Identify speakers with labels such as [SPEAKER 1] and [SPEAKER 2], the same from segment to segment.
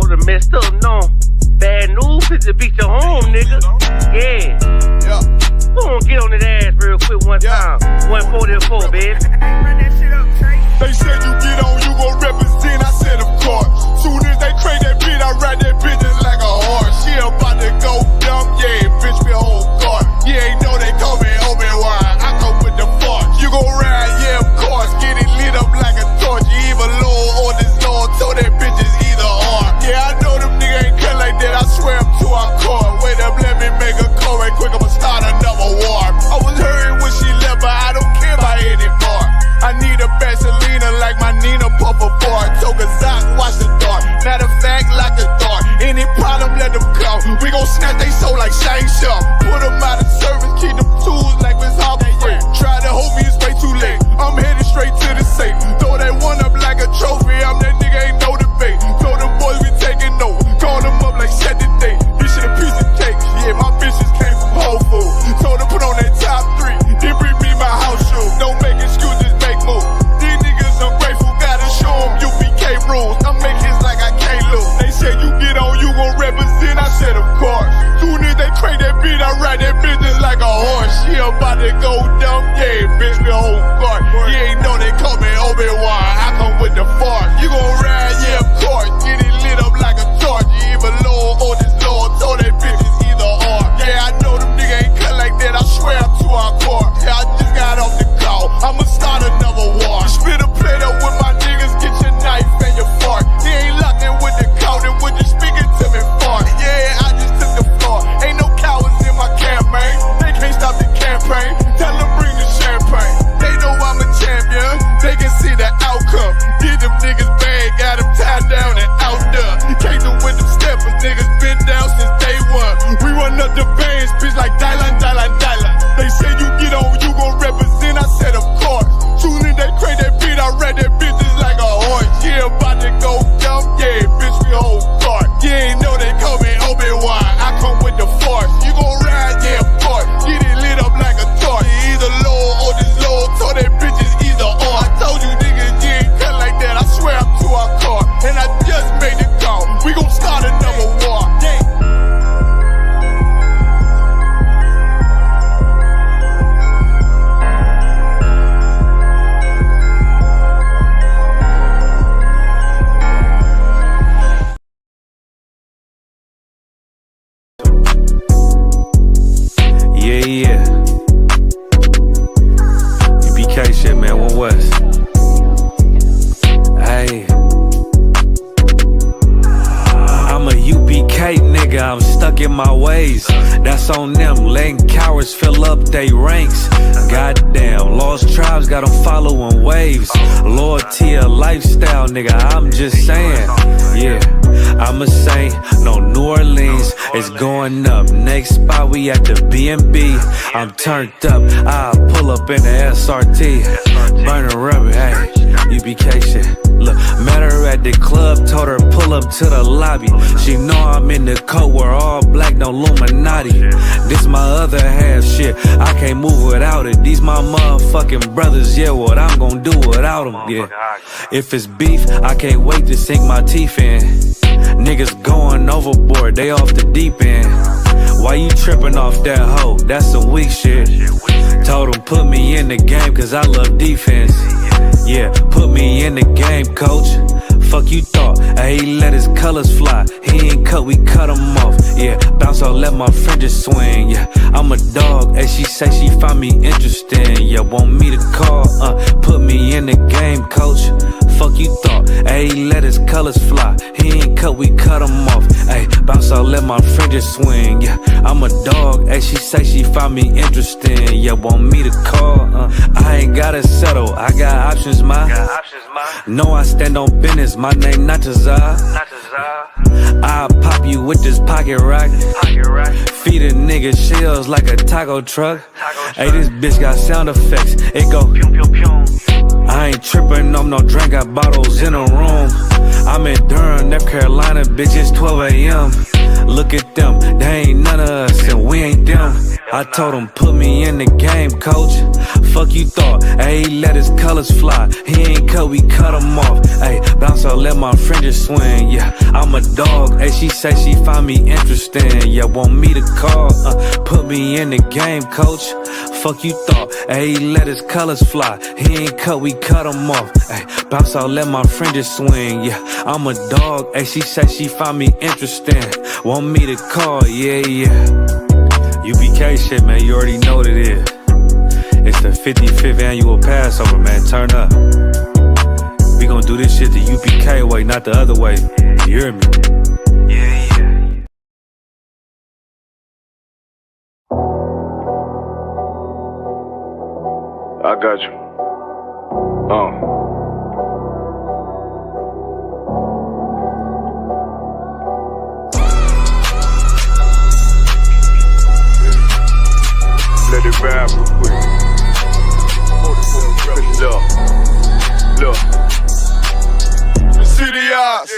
[SPEAKER 1] all the messed up, no. Bad news is to beat your home, nigga. Yeah. Go on, get on that ass real quick one time. 144, baby.
[SPEAKER 2] They said you get on, you gon' represent, I said of course. Soon as they crank that beat, I ride that bitch just like a horse. She about to go dumb, yeah, bitch, me whole car. You ain't know they call me Obi-Wan, I come with the force. You gon' ride, yeah, of course, get it lit up like a torch. You even low or this Lord, told that bitch is either or. Yeah, I know them niggas ain't cut like that, I swear I'm to our core. Wait up, let me make a call right quick, I'ma start another war. I was hurting when she left, but I don't care about any more. I need a Vaseline like my Nina Puffer bar. Took a Zoc, watch the dark. Matter of fact, lock the door. Any problem, let them come. We gon' snatch they soul like Shang Tsung. Put them out of service, keep them tools like Miss Hopper free. Try to hold me, it's way too late. I'm headed straight to the safe. Throw that one up like a trophy. I'm that nigga, ain't no debate. Told them boys we taking over. Call them up like set the date. Bitch in a piece of cake. Yeah, my bitches came from Whole Foods. Told them put on that top 3. Then bring me my house shoes. Don't make excuses, make moves. These niggas ungrateful, gotta show them UPK rules. I'm making hits like I can't lose. They said you get on, you gon' represent, I said of course. Soon as they crank that beat, I ride that bitch just like a horse. She about to go dumb, yeah, bitch, me whole car. You ain't know they call me Obi-Wan, I come with the force. You gon' ride, yeah, of course. Get it lit up like a torch. You even low or this Lord, told that bitch is either or. Yeah, I know them niggas ain't cut like that, I swear I'm to our core. Yeah, I just got off the call, I'ma start another war. Spit a plate up with my niggas, get your knife and your fork. They ain't locked in with the count, and when you speaking to me fart. Yeah, I just took the floor, ain't no cowards in my campaign. They can't stop the campaign, tell them bring the champagne. They know I'm a champion, they can see the outcome. Get them niggas bad, got them tied down and out there. Can't do with them steppers, niggas been down since day one. We run up the bands, bitch like Dylan. They say you get on, you gon' represent, I said of course. Soon as they crank that beat, I ride that bitch just like a horse. Yeah, about to go dumb, yeah, bitch, we whole cart. You ain't know they call me Obi-Wan, I come with the force. You gon' ride, yeah, of course. Get it lit up like a torch. You either low or this low, told that bitch is either or. I told you niggas, you ain't cut like that, I swear I'm to our car. And I just made the call, we gon' start another war. Yeah.
[SPEAKER 3] Yeah. UPK shit, man, One West. Hey. I'm a UPK nigga, I'm stuck in my ways. That's on them, letting cowards fill up they ranks. Goddamn, lost tribes got them following waves. Loyalty a lifestyle, nigga, I'm just saying. Yeah, I'm a saint, no New Orleans, it's going up. Next spot, we at the B&B. I'm turned up, I'll pull up in the SRT. Burning rubber, hey, UPK shit. Look, met her at the club, told her pull up to the lobby. She know I'm in the coat, we're all black, no Illuminati. This my other half shit, I can't move without it. These my motherfucking brothers, yeah, what I'm gonna do without them, yeah. If it's beef, I can't wait to sink my teeth in. Niggas going overboard, they off the deep end. Why you tripping off that hoe? That's some weak shit. Told him put me in the game cause I love defense. Yeah, put me in the game, coach. Fuck you thought, he let his colors fly. He ain't cut, we cut him off. Yeah, bounce out, let my fringes swing. Yeah, I'm a dog, and she say she find me interesting. Yeah, want me to call, put me in the game, coach. Fuck you thought, he let his colors fly. He ain't cut, we cut him off. Ay, bounce out, let my fringes swing. Yeah, I'm a dog, and she say she find me interesting. Yeah, want me to call, I ain't gotta settle, I got options, ma. No, I stand on business, my name not Tazar. I'll pop you with this pocket rock. Feed a nigga shells like a taco truck. Hey, this bitch got sound effects, it go pew pew pew. I ain't tripping on no drink, got bottles in a room. I'm in Durham, North Carolina, bitch, it's 12 a.m. Look at them, they ain't none of us and we ain't them. I told him put me in the game, coach. Fuck you thought, he let his colors fly. He ain't cut, we cut him off. Ay, Bounce out, let my fringes swing, yeah. I'm a dog, hey, she say she find me interesting, yeah. Want me to call, put me in the game, coach. Fuck you thought, hey, let his colors fly. He ain't cut, we cut him off. Hey, bounce out, let my fringes swing, yeah. I'm a dog, hey, she say she find me interesting. Want me to call, yeah. UPK shit, man, you already know what it is. It's the 55th annual Passover, man, turn up. We gon' do this shit the UPK way, not the other way. You hear me? Yeah.
[SPEAKER 2] I got you. Let it ride real quick. Look. The city eyes.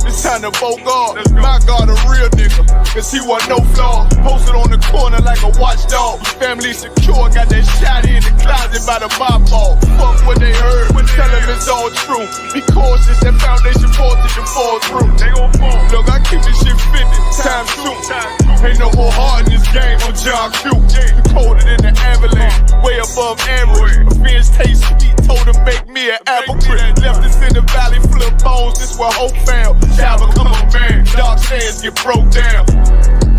[SPEAKER 2] It's time to vote God. My God, a real nigga. Cause he wasn't no flaw. Posted on the corner like a watchdog. Family secure, got that shotty in the closet by the mob ball. Fuck what they heard, tell them it's all true. Be cautious, that foundation voltage and fall through. They gon' fall. Look, I keep this shit 50 times 2. Ain't no more heart in this game, I'm John Q. Colder than the avalanche, way above average. Revenge taste sweet, told him make me an apple crisp. Left us in the valley full of bones, this where hope found. Child become a man, dark sands get broke down.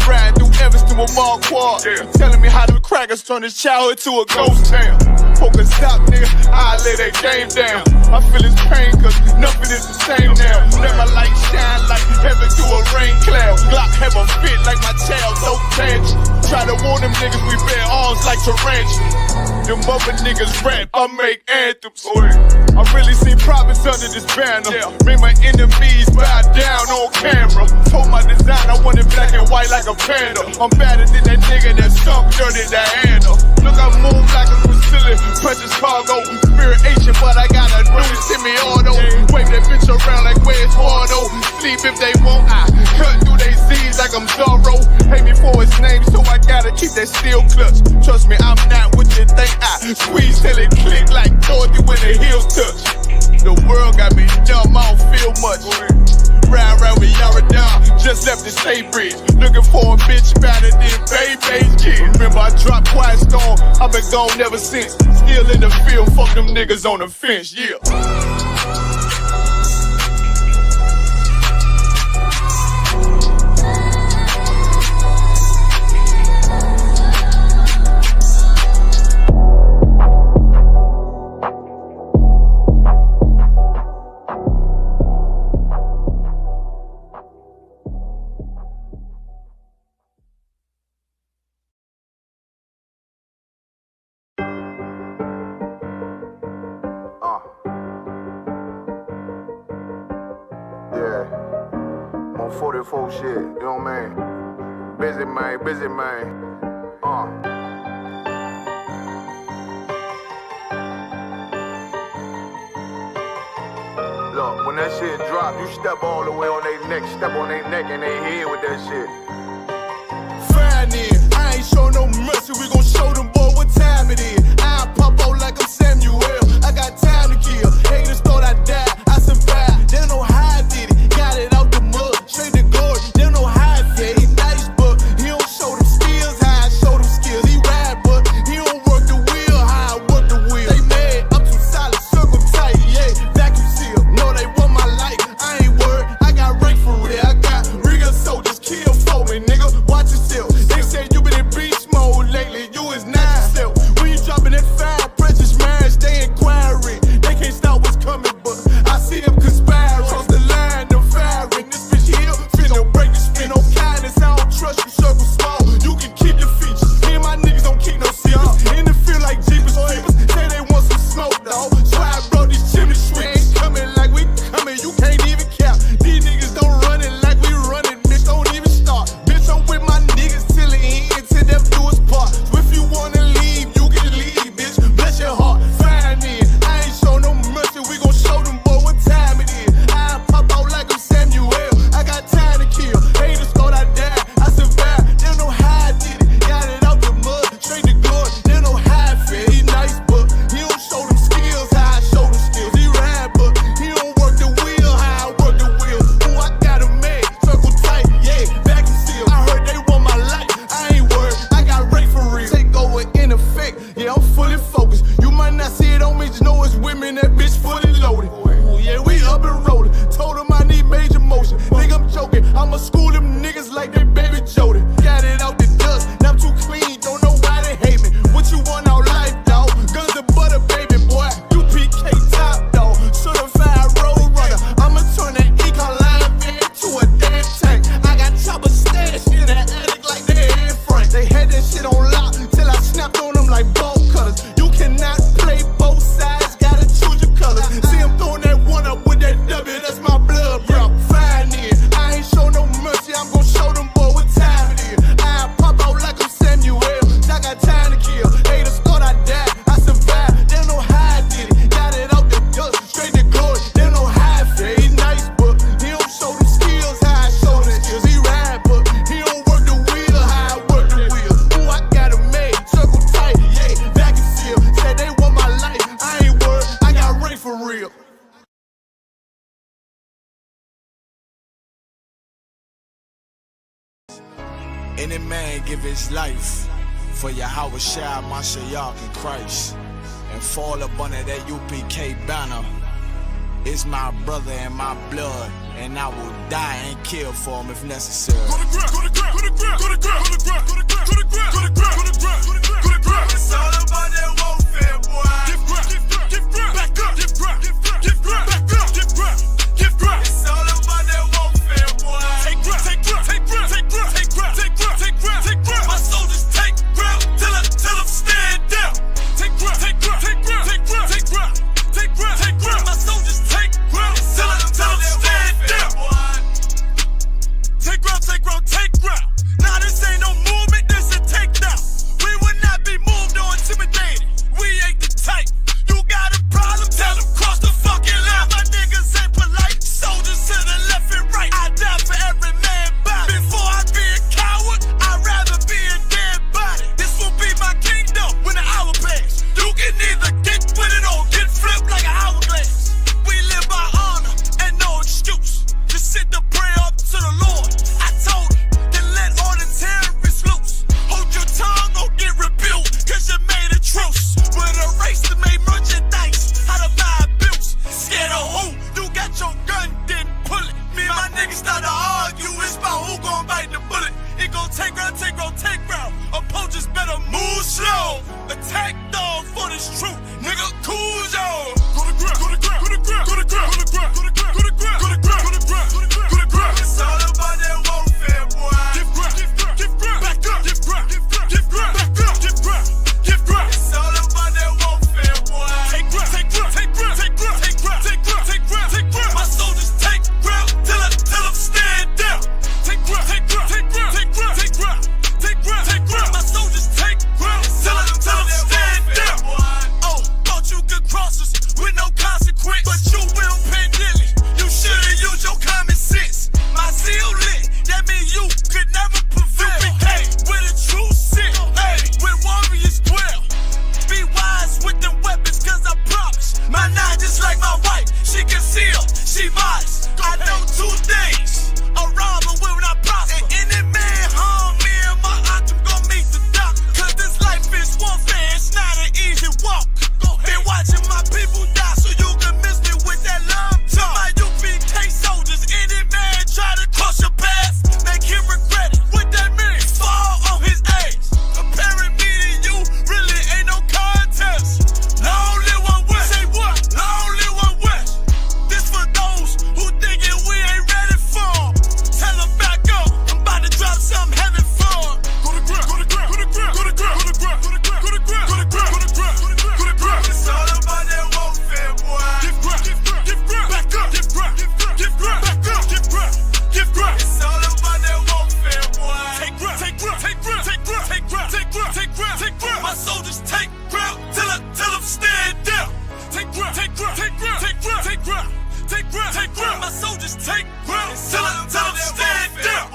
[SPEAKER 2] Riding through Evanston with Mark Quad. Telling me how them crackers turned his childhood to a ghost town. Poker stop, nigga, I lay that game down. I feel his pain, cause nothing is the same now. Let my light shine like heaven through a rain cloud. Glock have a fit like my child, so tangent. Try to warn them niggas, we bear arms like tarantula. Them other niggas rap, I make anthems. I really seen prophets under this banner. Make my enemies bow down on camera. Told my design I wanted black and white like a panda. I'm better than that nigga that sunk dirty Diana. Look, I move like a Brazilian, precious cargo. Spirit Asian, but I got a new semi-auto. Wave that bitch around like where's Waldo. Sleep if they won't, I cut through they Z's like I'm Zorro. Hate me for his name, so I gotta keep that steel clutch. Trust me, I'm not what you think. I squeeze till it click like Dorothy when the heels touch. The world got me dumb, I don't feel much. Ride with Yara, just left the state bridge. Looking for a bitch better than Baby's kid. Remember I dropped Quiet Storm, I've been gone ever since. Still in the field, fuck them niggas on the fence, yeah. I'm on 44 shit, you know what I mean? Busy man. Look, when that shit drop, you step all the way on their neck, step on their neck and their head with that shit. Fine then, I ain't show no mercy, we gon' show them boy what time it is. I pop out like I'm Samuel, I got time to kill. Haters thought I died, I survived. They don't know how I did it, got it out the mud, straight to glory. They don't know how I feel. He nice, but he don't show them skills, how I show them skills. He ride, but he don't work the wheel, how I work the wheel. They mad, I'm too solid, circle tight, yeah, vacuum seal. No, they want my life, I ain't worried. I got rank for real, I got real soldiers kill for me, nigga. Watch yourself. They say you been in beast mode lately, you is not yourself. When you dropping that fire, precious marriage, they inquiring. They can't stop what's coming, but Any man give his life for Yahweh Shai, Mashiach, and Christ, and fall up under that UPK banner. It's my brother and my blood, and I will die and kill for him if necessary. Go to ground, go to ground, go to ground, go to ground, go to ground, go to ground, go to ground, go to ground, go to ground, go to ground. It's all about that warfare, boy. Give ground, give ground, give ground, back up, give ground, give ground, give ground, back up, give ground, give ground. It's all about that warfare, boy. Take ground, take ground, take ground, take ground, take ground, take ground, take ground, take ground. My soldiers take ground till them stand down. Take ground, take ground, take ground, take ground, take ground, take ground, take ground. My soldiers take ground till them stand down. Take ground, take ground, take ground. Nah, this ain't no movement, this a takedown. We will not be moved or intimidated. We ain't the type. You got a problem, tell them cross the fucking line. My niggas ain't polite. Soldiers to the left and right. I die for every man body. Before I be a coward, I'd rather be a dead body. This will be my kingdom when the hour pass. You can either get with it or get flipped like an hourglass. We live by honor and no excuse. Just sit the prayer up to the Lord. I told him, then let all the terrorists loose. Hold your tongue or get rebuked, cause you made a truce. With a race that made merchandise, how to buy bills. Scared of who? You got your gun, then pull it. Me and my niggas start to argue, it's about who gon' bite the bullet. It gon' take round, take round, take round. Opponents better move slow. Attack dog for this truth, nigga, cool yo. Go to ground, go to ground, go to ground, go to ground, go to ground, go to ground, go to ground, go to ground, go to ground, go to ground. It's all about that warfare, boy. Give ground, give ground, give ground, back up, give ground, give ground, give ground, back up, give ground, give ground. It's all about that warfare, boy. Take ground, take ground, take ground, take ground, take ground, take ground, take ground, take ground. My soldiers take ground till them stand down. Take ground, take ground, take ground, take ground, take ground, take ground, take ground. My soldiers take ground till them stand down. Oh, thought you could cross us with no consequence, but you will pay dearly. You should've used your common sense. My zeal lit, that means you could never prevail. Hey, with a true sit, hey, with warriors dwell. Be wise with them weapons, cause I promise. My nine just like my wife, she concealed, she modest. I know two things, a robber will not prosper. And any man harm me and my aunt, I'm gon' meet the doctor. Cause this life is warfare, it's not an easy walk. Been watching my people die, so you can miss me with that love talk. My UPK soldiers, any man try to cross your path, make him regret it. What that mean? Fall on his ass. Comparing me to you really ain't no contest. Long live one West. Say what? Long live one West. This for those who thinking we ain't ready for. Tell them back up. I'm about to drop something heavy for. Go to ground, go to ground, go to ground, go to ground, go to ground, go to ground, go to ground, go to ground, go to ground, go to ground. It's all about that warfare, boy. Give ground, give ground, give ground, back up, give ground, give ground, give ground, back up, give ground, give ground. It's all about that warfare, boy. Take ground, take ground, take ground, take ground, take ground, take ground, take ground, take ground. My soldiers take ground till them stand down. Take ground, take ground, take ground, take ground, take ground, take ground, take ground. My soldiers take ground till them stand down.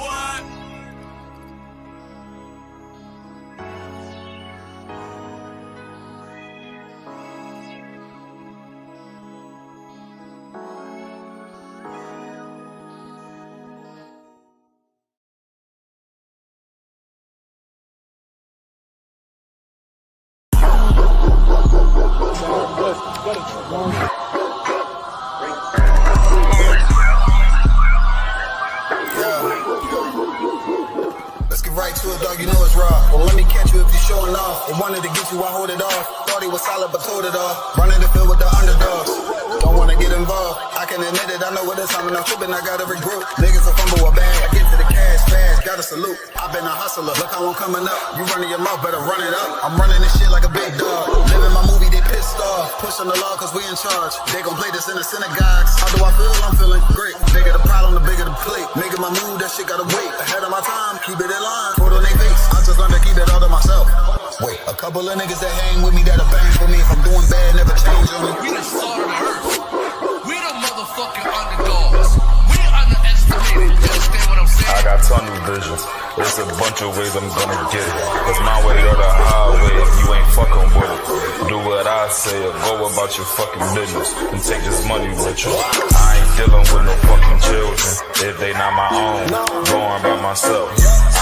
[SPEAKER 4] Let's get right to it, dog. You know it's raw. Well, let me catch you if you're showing off. They wanted to get you, I hold it off. Thought he was solid, but told it off. Running the field with the underdogs. Don't wanna get involved. I can admit it, I know what it's time when I'm tripping, I gotta regroup. Niggas will fumble a bag. I get to the cash fast, gotta salute. I've been a hustler, look how I'm coming up. You running your mouth, better run it up. I'm running this shit like a big dog. Living my movie, they pissed off. Pushing the law cause we in charge. They gon' play this in the synagogues. How do I feel? I'm feeling great. Bigger the problem, the bigger the plate. Making my move, that shit gotta wait. Ahead of my time, keep it in line. Put on their face, I just learned to keep it all to myself. Wait, a couple of niggas that hang with me that'll bang for me. If I'm doing bad, never change on me.
[SPEAKER 5] We the salt of the earth. We the motherfucking underdogs. We underestimated. You understand what I'm saying?
[SPEAKER 6] I got tunnel vision. There's a bunch of ways I'm gonna get it. It's my way or the highway if you ain't fucking with it. Do what I say or go about your fucking business and take this money with you. I ain't dealing with no fucking children. if they not my own. Going by myself,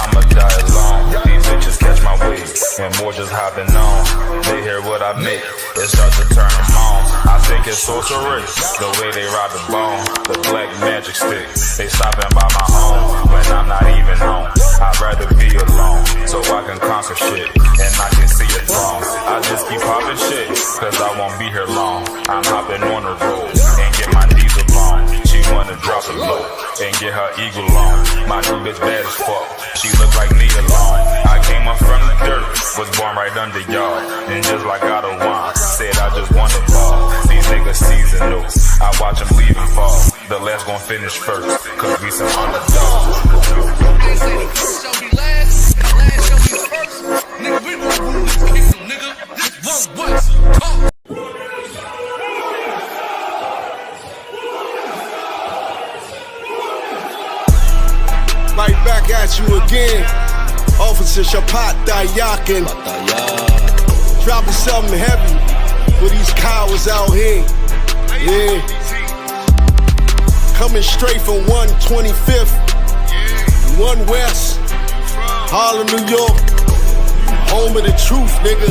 [SPEAKER 6] I'ma die alone. These bitches catch my wave, and more just hopping on. They hear what I make, it starts to turn them on. I think it's sorcery, the way they ride the bone. The black magic stick, they stopping by my home when I'm not even home. I'd rather be alone, so I can conquer shit, and I can see it wrong. I just keep popping shit, cause I won't be here long. I'm hopping on the road, and get my diesel blown. She wanna drop it low, and get her eagle on. My new bitch bad as fuck, she look like me alone. I came up from the dirt, was born right under y'all. And just like out of wine, said I just want to ball. These niggas seasonal, I watch them leave and fall. The last gon' finish first, cause we some underdogs.
[SPEAKER 5] They say the first shall be last, and the last shall be first. Nigga, we gon' rule this kingdom, nigga. This one West, talk.
[SPEAKER 2] Right back at you again, Officer Shapat Dayakin. Dropping something heavy for these cowards out here. Yeah. Coming straight from 125th, 1 West, Harlem, New York. Home of the truth, nigga.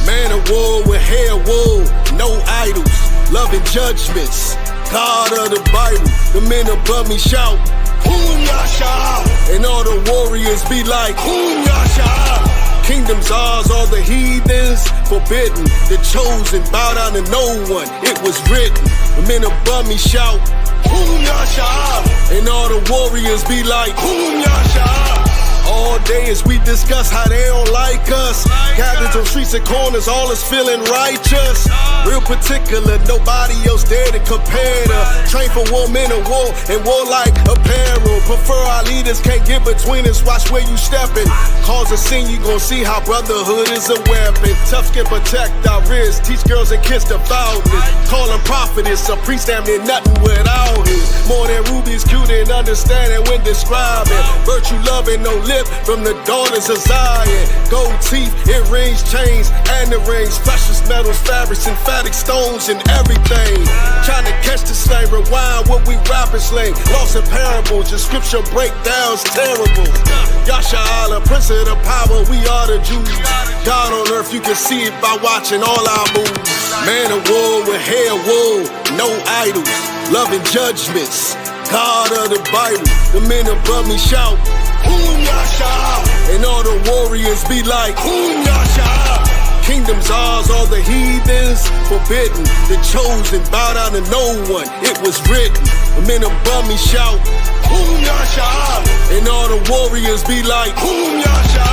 [SPEAKER 2] Man of war with hair wool, no idols, loving judgments. God of the Bible, the men above me shout, Boom Yasha, and all the warriors be like, Boom Yasha. Kingdom's ours, all the heathens forbidden. The chosen bow down to no one, it was written. The men above me shout, Boom Yasha, and all the warriors be like, Boom Yasha. All day as we discuss how they don't like us. Gathered on streets and corners, all is feeling righteous. Real particular, nobody else there to compare to. Train for war, men of war, and war like apparel. Prefer our leaders, can't get between us, watch where you stepping. Cause a scene, you gon' see how brotherhood is a weapon. Tough skin protect our wrists, teach girls and kids devoutness. Call them prophetess, a priest damn near nothing without it. More than rubies, cute and understanding when describing. Virtue loving, no lip from the daughters of Zion. Gold teeth, earrings, chains, and the rings. Precious metals, fabrics, emphatic stones, and everything. Trying to catch the slang, rewind what we rapping slang. Lost in parables, your scripture breakdowns terrible. Yasha Allah, Prince of the power, we are the Jews. God on earth, you can see it by watching all our moves. Man of war with hair wool, no idols, loving judgments. God of the Bible, the men above me shout, Boom Yasha, and all the warriors be like, Boom Yasha. Kingdom's ours, all the heathens forbidden. The chosen bow down to no one, it was written. The men above me shout, Boom Yasha, and all the warriors be like, Boom Yasha.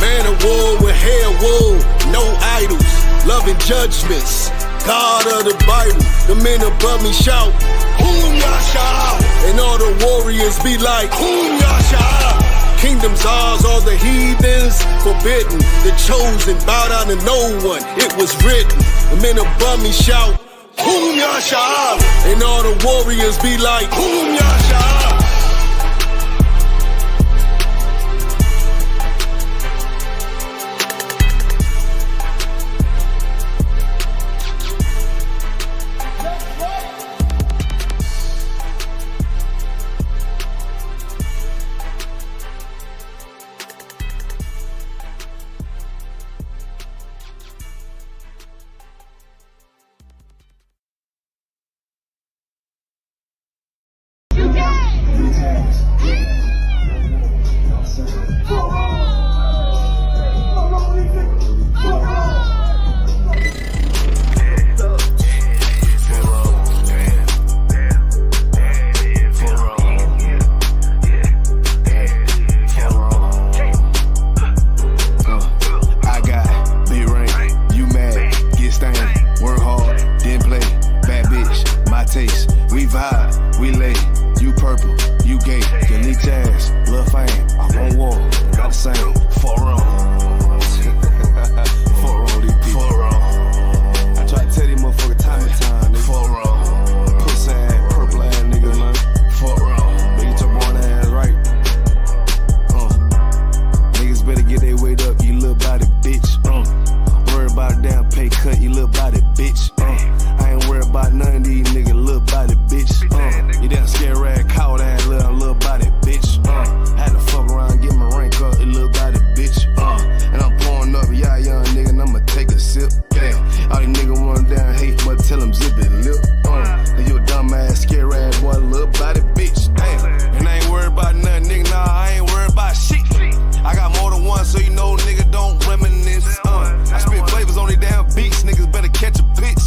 [SPEAKER 2] Man of war with hair wool, no idols, loving judgments. God of the Bible, the men above me shout, Boom Yasha, and all the warriors be like, Boom Yasha. Kingdom's ours, all the heathens forbidden. The chosen bow down to no one, it was written. The men above me shout, Boom Yasha, and all the warriors be like, Boom Yasha.
[SPEAKER 7] about none of these niggas, little body bitch. You done scare rag, caught that little body bitch. Had to fuck around, get my rank up, it little body bitch. And I'm pouring up, yeah, young nigga, and I'ma take a sip. Yeah, all these niggas want down hate, but tell them zip it lip. And you a dumb ass, scare rag boy, little body bitch. Damn, and I ain't worried about nothing, nigga, nah, I ain't worried about shit. I got more than one, so you know, nigga, don't reminisce. I spit flavors on these damn beats, niggas better catch a pitch.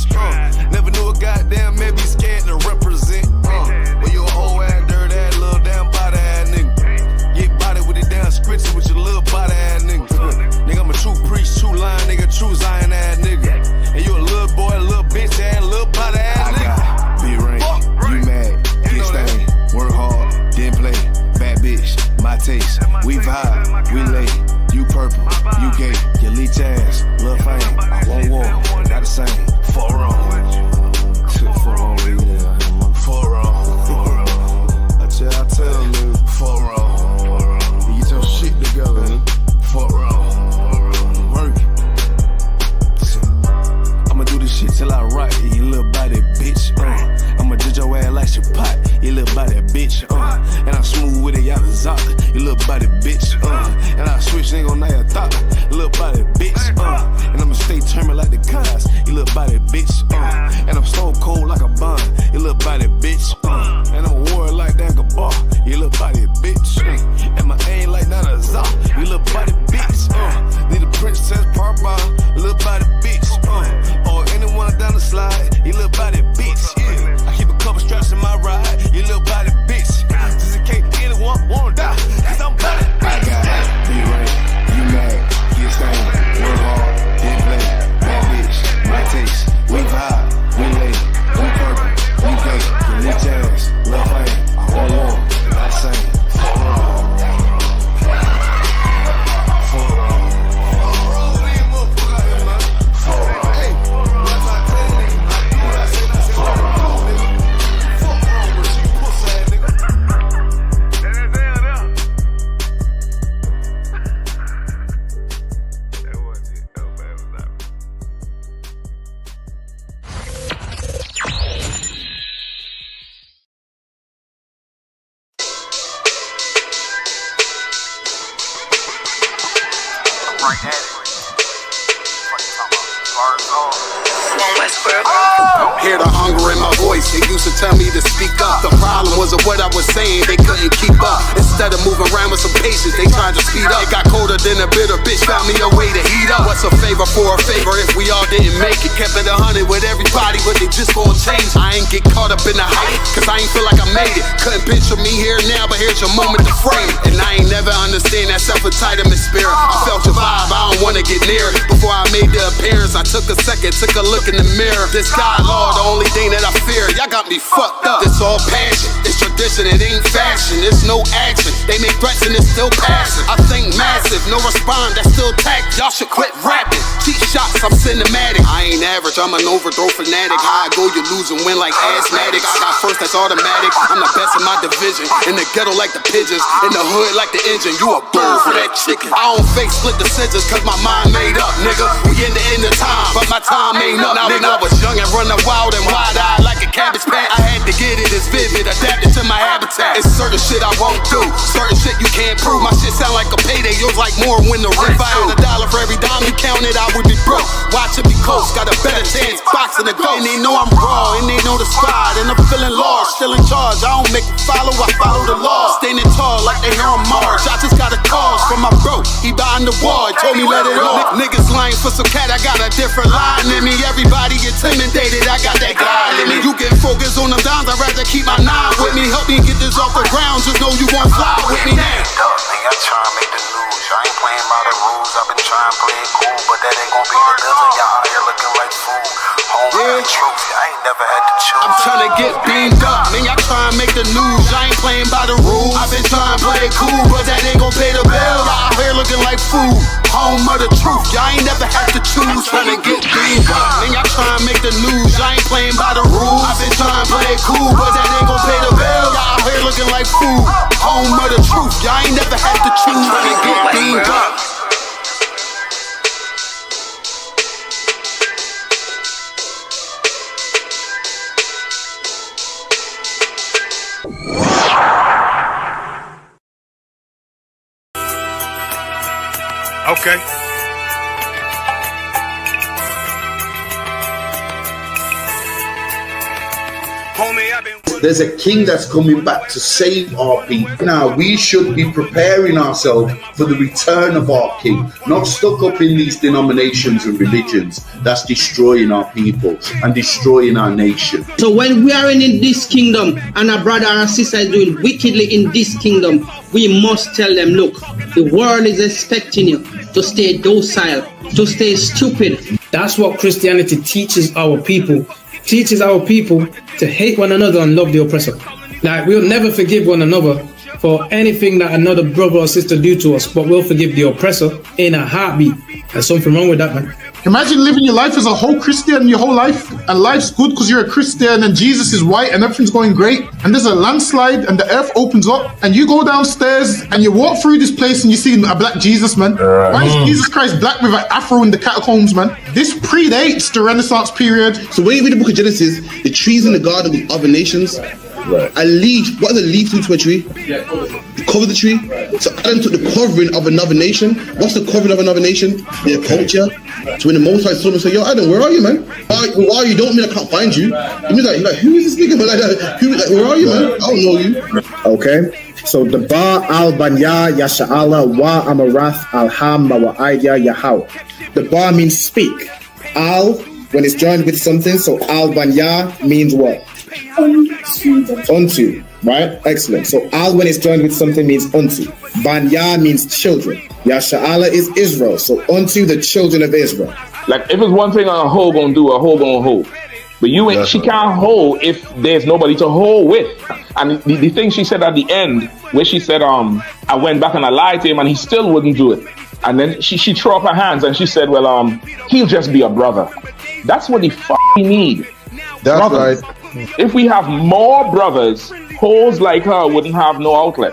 [SPEAKER 7] Never knew a goddamn man be scared to represent. Well, you a whole ass, dirt ass, little damn body ass nigga. Get body with it damn scripture with your little body ass nigga. Nigga, I'm a true priest, true line, nigga, true Zion ass nigga. And you a little boy, a little bitch ass, little body ass nigga. I got big rank, you mad, get stained, work hard, then play, bad bitch, my taste. We vibe, we lay, you purple, you gay, your leech ass, lil' fame. I won't war, not the same. For wrong. For wrong, yeah. For wrong. I tell them, nigga, for wrong. You get your shit together, nigga. For wrong. Work it. I'ma do this shit till I rock it, you little body bitch. I'ma judge your ass like your pot, you little body bitch. And I'm smooth with it, y'all the Zaka, you little body bitch. And I switch nigga on your thought, little body bitch. And I'ma stay turning like the cars, you little body bitch. And I'm stone cold like a bond, you little body bitch. And I'm a warrior like that Gabar, you little body bitch. And my aim like that a Zah, you little body bitch. Need a princess part bar, little body bitch. Or anyone down the slide, you little body bitch. Yeah. I keep a couple straps in my ride, you little body bitch. Just in case anyone wanna die, cause I'm body bitch. I got be right, you mad, get stained, work hard, then play, bad bitch, my taste. We vibe, we lay, we purple, we gay, you lit ass, lil' fame. I won't war, not same. For wrong. For wrong.
[SPEAKER 4] Hear the hunger in my voice, they used to tell me to speak up. The problem wasn't what I was saying, they couldn't keep up. Instead of moving around with some patience, they tried to speed up. It got colder than a bitter bitch, found me a way to heat up. What's a favor for a favor if we all didn't make it? Kept it 100 with everybody, but they just gon' change. I ain't get caught up in the hype, cause I ain't feel like I made it. Couldn't picture me here now, but here's your moment to frame it. And I ain't never understand that self-entitlement spirit. I felt your vibe, I don't wanna get near it. Before I made the appearance, I took a second, took a look in the mirror. This God, Lord, the only thing that I fear. Y'all got me fucked up. It's all passion, it's tradition, it ain't fashion. It's no action, they make threats and it's still passing. I think massive, no respond, that's still tact. Y'all should quit rapping. Cheap shots, I'm cinematic. I ain't average, I'm an overthrow fanatic. How I go, you lose and win like asthmatic. I got first, that's automatic. I'm the best in my division. In the ghetto like the pigeons, in the hood like the engine. You a bird for that chicken. I don't fake split decisions cause my mind made up, nigga. We in the end of time, but my time ain't up. Now when I was young and running wild and wide-eyed like a cabbage patch, I had to get it as vivid, adapted to my habitat. It's certain shit I won't do, certain shit you can't prove. My shit sound like a payday, yours like more when the rent. If I had $1 for every dime you counted, I would be broke. Watch it be close, got a better chance, boxing the ghost. And they know I'm raw, and they know the squad, and I'm feeling large, still in charge. I don't make it follow, I follow the law. Standing tall like they here on Mars. I just got a call from my bro, he behind the wall, told me let it off. Niggas lying for some cat, I got a different line in me. Everybody intimidated, I got that guy in me. You get focused on them dimes, I'd rather keep my nine with me. Help me get this off the ground, just know you won't fly with me now.
[SPEAKER 8] I try to make the news, I ain't playing by the rules. I've been trying to play it cool, but that ain't gon' be the dozen. Y'all out here looking like fool. Home the truth, I ain't never had to choose.
[SPEAKER 4] I'm trying to get beamed up, man, y'all trying to make the news. I ain't playing by the rules. I've been trying to play it cool, but that ain't gon' pay the bill. Y'all out here looking like fool. Home of the truth, y'all ain't never had to choose. Trying to get beamed up, man, y'all trying to make the news. I ain't playing by the rules. I've been trying to play it cool, but that ain't gon' pay the bill. Y'all out here looking like fool. Home of the truth, y'all ain't never had to choose. Trying to get beamed up.
[SPEAKER 2] Okay. Homie, I've been...
[SPEAKER 9] There's a king that's coming back to save our people. Now, we should be preparing ourselves for the return of our king, not stuck up in these denominations and religions that's destroying our people and destroying our nation.
[SPEAKER 10] So when we are in this kingdom and a brother or a sister is doing wickedly in this kingdom, we must tell them, look, the world is expecting you to stay docile, to stay stupid.
[SPEAKER 11] That's what Christianity teaches our people. Teaches our people to hate one another and love the oppressor. Like, we'll never forgive one another for anything that another brother or sister do to us, but we'll forgive the oppressor in a heartbeat. There's something wrong with that, man.
[SPEAKER 12] Imagine living your life as a whole Christian your whole life, and life's good because you're a Christian and Jesus is white and everything's going great, and there's a landslide and the earth opens up and you go downstairs and you walk through this place and you see a black Jesus, man. Why is Jesus Christ black with an afro in the catacombs, man? This predates the Renaissance period.
[SPEAKER 13] So when you read the book of Genesis, the trees in the garden with other nations, a leaf, what does a leaf do to a tree? Cover the tree. So Adam took the covering of another nation. What's the covering of another nation? Their culture. So when the Most High saw him, say, yo, Adam, where are you, man? Where are you? Don't mean I can't find you. You mean like who is this nigga? Like, where are you, man? I don't know you.
[SPEAKER 14] Okay. So the Ba al Banya Yasha'ala wa Amarath al Ham wa Aidya Yahau. The Ba means speak. Al, when it's joined with something, so al Banya means what? Unto, right? Excellent. So al, when it's joined with something, means unto. Banya means children. Yasha'ala is Israel. So unto the children of Israel.
[SPEAKER 15] Like, if it's one thing a hoe gonna do, a hoe gonna hold. But you ain't, she can't hold if there's nobody to hold with. And the thing she said at the end, where she said, I went back and I lied to him and he still wouldn't do it. And then she threw up her hands and she said, well, he'll just be a brother. That's what he need.
[SPEAKER 9] That's
[SPEAKER 15] brothers.
[SPEAKER 9] right.
[SPEAKER 15] If we have more brothers, hoes like her wouldn't have no outlet.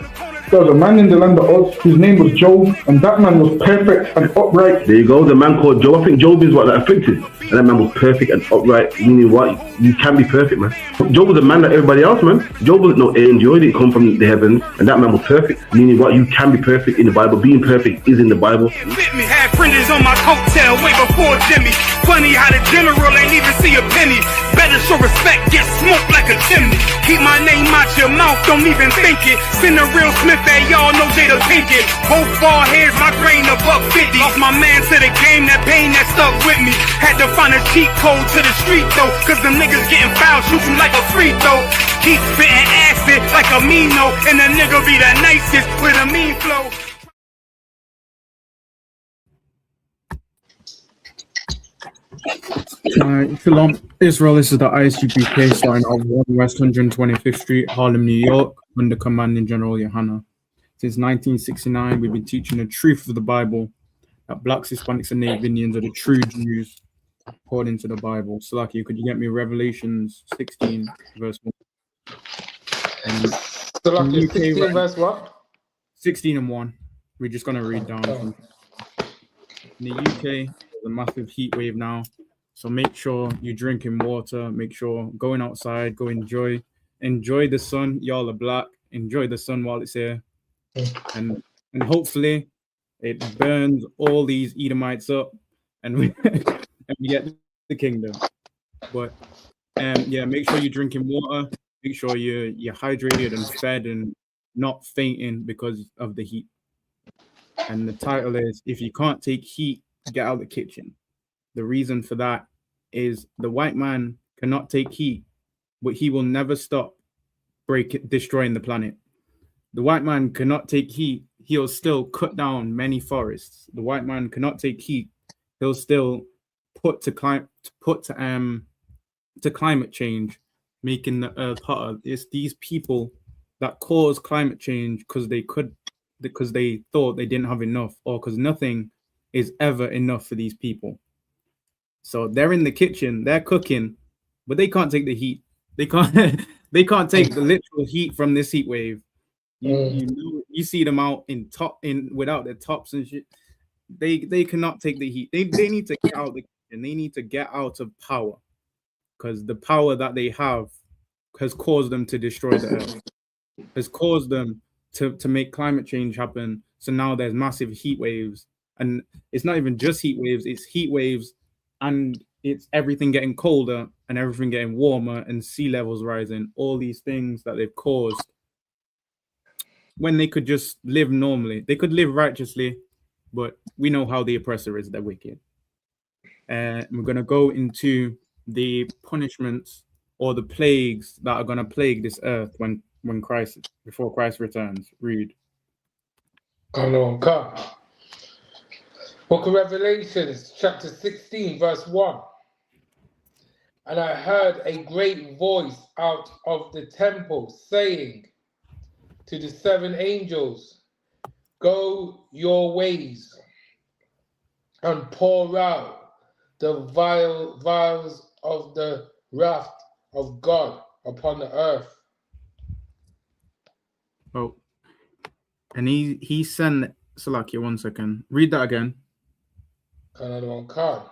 [SPEAKER 16] There was a man in the land of Oz, his name was Job, and that man was perfect and upright.
[SPEAKER 17] There you go, the man called Job. I think Job is what that afflicted. And that man was perfect and upright, meaning what? You can be perfect, man. Job was a man like everybody else, man. Job wasn't no angel, he didn't come from the heavens, and that man was perfect, meaning what? You can be perfect in the Bible. Being perfect is in the Bible.
[SPEAKER 2] Had fringes on my coattail way before Jimmy. Funny how the general ain't even see a penny. Better show respect, get smoked like a chimney. Keep my name out your mouth, don't even think it. Send a real Smith at y'all, know Jada Pinkett. Both ball heads, my grain above 50. Lost my man to the game, that pain that stuck with me. Had to find a cheat code to the street though, cause them niggas getting foul, shoot you like a free throw. Keep spitting acid like a Mino, and the nigga be the nicest with a mean flow.
[SPEAKER 18] Shalom, Israel. This is the ISUPK starting off 1 West 125th Street, Harlem, New York, under Commanding General Yohana. Since 1969, we've been teaching the truth of the Bible, that blacks, Hispanics, and Native Indians are the true Jews according to the Bible. Slaki, could you get me Revelations 16, verse 1?
[SPEAKER 16] Slaki, 16, verse what?
[SPEAKER 18] 16 and 1. We're just going to read down. In the UK, there's a massive heat wave now. So make sure you're drinking water. Make sure going outside, go enjoy the sun. Y'all are black. Enjoy the sun while it's here. And hopefully it burns all these Edomites up and we get the kingdom. But yeah, make sure you're drinking water. Make sure you're hydrated and fed and not fainting because of the heat. And the title is, if you can't take heat, get out of the kitchen. The reason for that is the white man cannot take heat, but he will never stop destroying the planet. The white man cannot take heat. He'll still cut down many forests. The white man cannot take heat. He'll still put to climate change, making the earth hotter. It's these people that cause climate change because they thought they didn't have enough, or because nothing is ever enough for these people. So they're in the kitchen, they're cooking, but they can't take the heat. They can't take the literal heat from this heat wave. You see them out without their tops and shit. They cannot take the heat. They need to get out of the kitchen. They need to get out of power, because the power that they have has caused them to destroy the earth, has caused them to make climate change happen. So now there's massive heat waves And it's not even just heat waves, it's heat waves and it's everything getting colder and everything getting warmer and sea levels rising, all these things that they've caused when they could just live normally. They could live righteously, but we know how the oppressor is, they're wicked. And we're going to go into the punishments or the plagues that are going to plague this earth before Christ returns. Read.
[SPEAKER 19] Come on, come. Book of Revelations, chapter 16, verse 1. And I heard a great voice out of the temple saying to the 7 angels, go your ways and pour out the vials of the wrath of God upon the earth.
[SPEAKER 18] Oh, and he sent, Salakia, 1 second. Read that again.
[SPEAKER 19] Another one, come.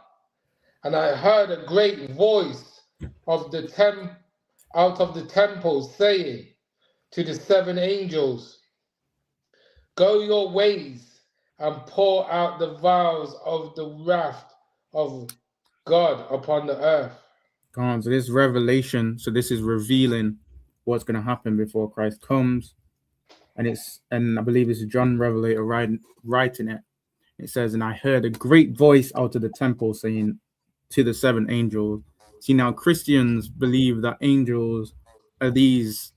[SPEAKER 19] And I heard a great voice of the out of the temple saying to the 7 angels, go your ways and pour out the vials of the wrath of God upon the earth.
[SPEAKER 18] Come on, so this revelation, so this is revealing what's going to happen before Christ comes. And I believe it's John Revelator writing it. It says, and I heard a great voice out of the temple saying to the 7 angels. See, now Christians believe that angels are these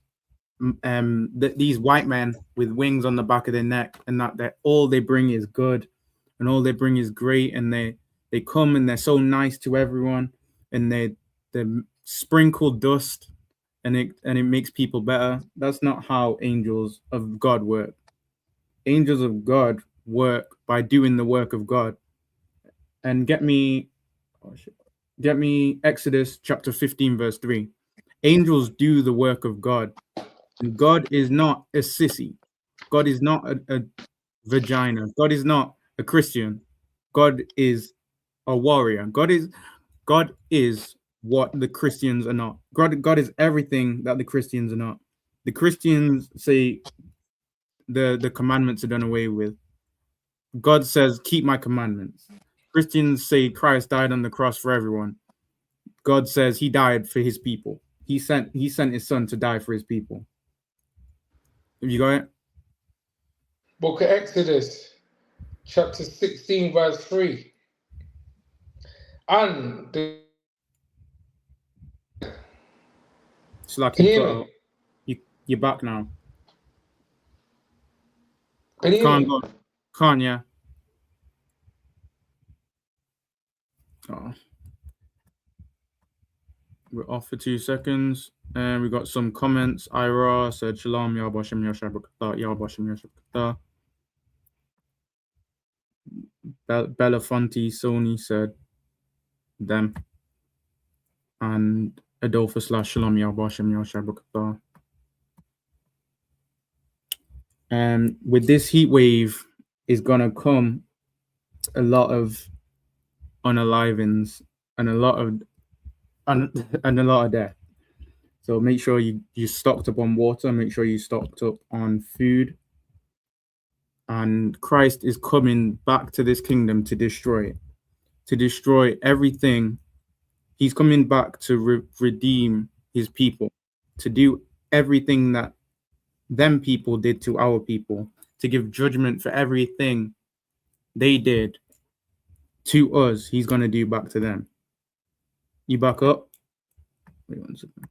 [SPEAKER 18] white men with wings on the back of their neck, and that all they bring is good and all they bring is great, and they come and they're so nice to everyone, and they sprinkle dust and it makes people better. That's not how angels of God work. Angels of God work by doing the work of God. And get me Exodus chapter 15 verse 3. Angels do the work of God. And God is not a sissy. God is not a vagina. God is not a Christian. God is a warrior. God is what the Christians are not. God is everything that the Christians are not. The Christians say the commandments are done away with. God says, keep my commandments. Christians say Christ died on the cross for everyone. God says he died for his people. He sent his son to die for his people. Have you got it?
[SPEAKER 19] Book of Exodus, chapter 16, verse 3. And the
[SPEAKER 18] It's like you're back now.
[SPEAKER 19] Can you hear me?
[SPEAKER 18] Can't, yeah. Oh. We're off for 2 seconds. And we got some comments. Ira said, Shalom, Yahbashem Yashabakata, Yahbashem Yashabakata. Belafonte Sony said, them. And Adolphus Shalom, Yahbashem Yashabakata. And with this heat wave is gonna come a lot of unalivings and a lot of death. So make sure you stocked up on water, make sure you stocked up on food. And Christ is coming back to this kingdom to destroy it, to destroy everything. He's coming back to redeem his people, to do everything that them people did to our people, to give judgment for everything they did to us. He's going to do back to them. You back up? Wait 1 second.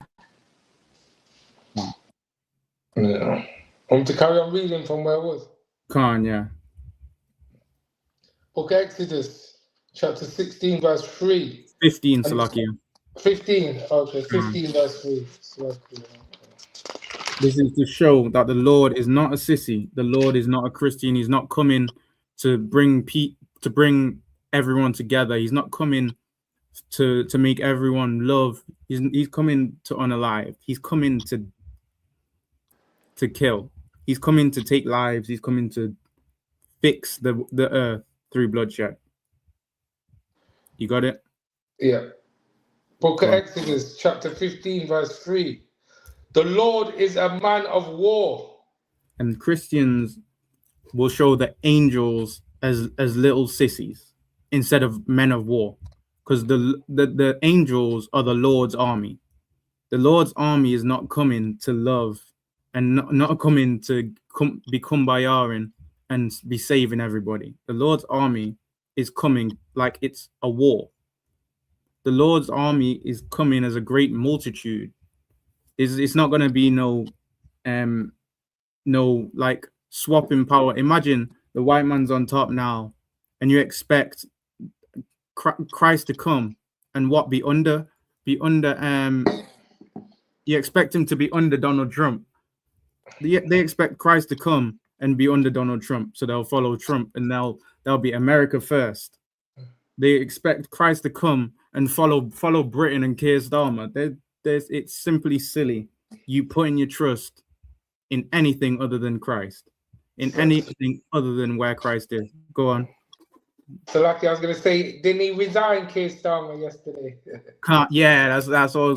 [SPEAKER 19] Yeah. To carry on reading from where I was.
[SPEAKER 18] Yeah.
[SPEAKER 19] Book of Exodus, chapter 16, verse 3.
[SPEAKER 18] 15, Salakia.
[SPEAKER 19] 15, okay, 15, verse 3.
[SPEAKER 18] This is to show that the Lord is not a sissy. The Lord is not a Christian. He's not coming to bring everyone together. He's not coming to make everyone love. He's coming to unalive. He's coming to kill. He's coming to take lives. He's coming to fix the earth through bloodshed. You got it?
[SPEAKER 19] Yeah. Book of Exodus, chapter 15, verse 3. The Lord is a man of war.
[SPEAKER 18] And Christians will show that angels as little sissies instead of men of war, because the angels are the Lord's army. The Lord's army is not coming to love and not coming to be kumbayaing and be saving everybody. The Lord's army is coming like it's a war. The Lord's army is coming as a great multitude. It's not going to be no like swapping power. Imagine the white man's on top now, and you expect Christ to come and what be under. You expect him to be under Donald Trump. They expect Christ to come and be under Donald Trump, so they'll follow Trump and they'll be America first. They expect Christ to come and follow Britain and Keir Starmer. It's simply silly. You putting your trust in anything other than Christ, in anything other than where Christ is. Go on.
[SPEAKER 19] So, like I was going to say, didn't he resign, Keir Starmer, yesterday?
[SPEAKER 18] Yeah, that's all.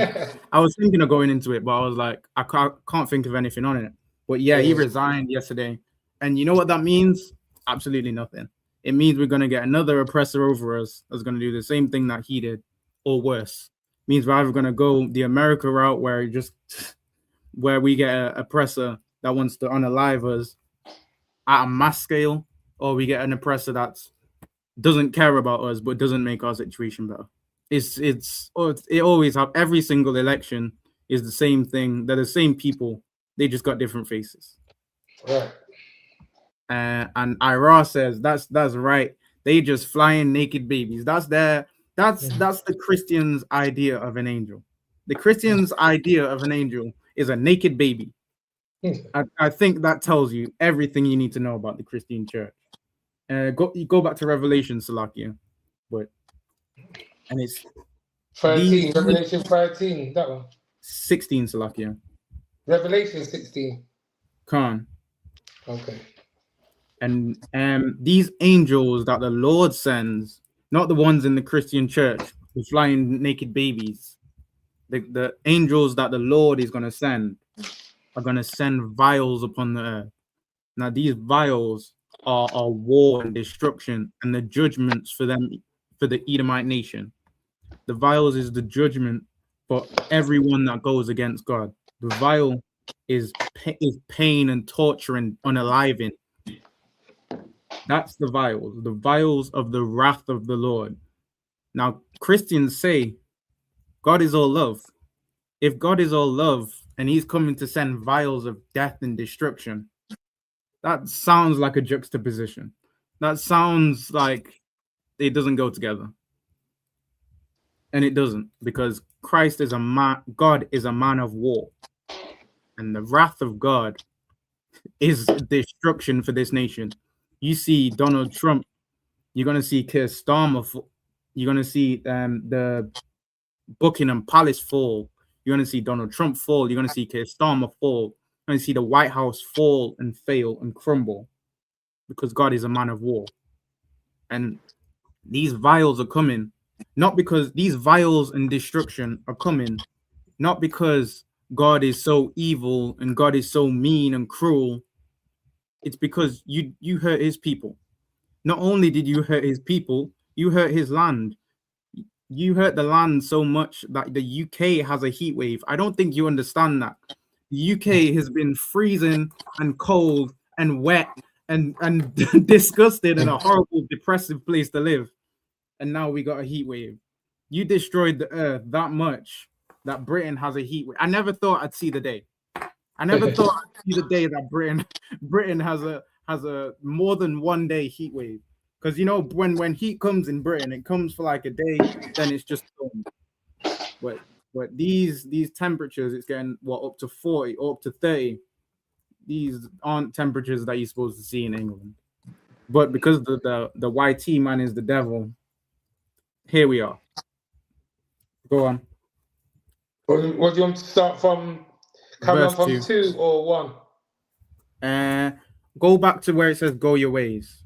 [SPEAKER 18] I was thinking of going into it, but I was like, I can't think of anything on it. But yeah, he resigned yesterday, and you know what that means? Absolutely nothing. It means we're going to get another oppressor over us that's going to do the same thing that he did, or worse. It means we're either going to go the America route, where we get an oppressor that wants to unalive us at a mass scale, or we get an oppressor that doesn't care about us but doesn't make our situation better. It always have. Every single election is the same thing. They're the same people. They just got different faces.
[SPEAKER 19] Right.
[SPEAKER 18] And Ira says that's right. They just flying naked babies. That's the Christian's idea of an angel. The Christian's idea of an angel is a naked baby. I think that tells you everything you need to know about the Christian church. Go back to Revelation, Salakia, and it's
[SPEAKER 19] 13, Revelation 13, that one.
[SPEAKER 18] 16, Salakia.
[SPEAKER 19] Revelation 16.
[SPEAKER 18] Khan.
[SPEAKER 19] Okay.
[SPEAKER 18] And these angels that the Lord sends, not the ones in the Christian church who flying naked babies, the angels that the Lord is going to send are going to send vials upon the earth. Now, these vials are war and destruction and the judgments for the Edomite nation. The vials is the judgment for everyone that goes against God. The vial is pain and torture and unaliving. That's the vials of the wrath of the Lord. Now, Christians say God is all love. If God is all love and he's coming to send vials of death and destruction, that sounds like a juxtaposition. That sounds like it doesn't go together. And it doesn't, because Christ is a man, God is a man of war. And the wrath of God is destruction for this nation. You see Donald Trump, you're going to see Keir Starmer, you're going to see the Buckingham Palace fall, you're going to see Donald Trump fall, you're going to see Keir Starmer fall, you're going to see the White House fall and fail and crumble, because God is a man of war. And these vials are coming, not because these vials and destruction are coming, not because God is so evil and God is so mean and cruel. It's because you hurt his people. Not only did you hurt his people, you hurt his land. You hurt the land so much that the UK has a heat wave. I don't think you understand that. The UK has been freezing and cold and wet and disgusted and a horrible, depressive place to live. And now we got a heat wave. You destroyed the earth that much that Britain has a heat wave. I never thought I'd see the day. I never thought I'd see the day that Britain has a more than 1 day heat wave. Because you know, when heat comes in Britain, it comes for like a day, then it's just gone. But these temperatures, it's getting up to 40 or up to 30. These aren't temperatures that you're supposed to see in England. But because the YT man is the devil, here we are. Go on.
[SPEAKER 19] What do you want to start from? Come on from 2 or 1?
[SPEAKER 18] Go back to where it says go your ways.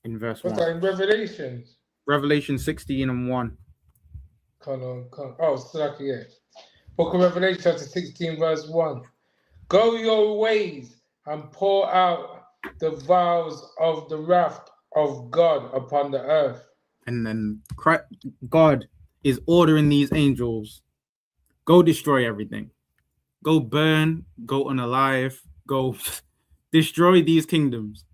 [SPEAKER 18] In verse 1.
[SPEAKER 19] In Revelations?
[SPEAKER 18] Revelation 16 and 1.
[SPEAKER 19] Come on. Oh, it's like, yeah. Book of Revelation chapter 16 verse 1. Go your ways and pour out the vials of the wrath of God upon the earth.
[SPEAKER 18] And then God is ordering these angels, go destroy everything. Go burn, go unalive, go destroy these kingdoms.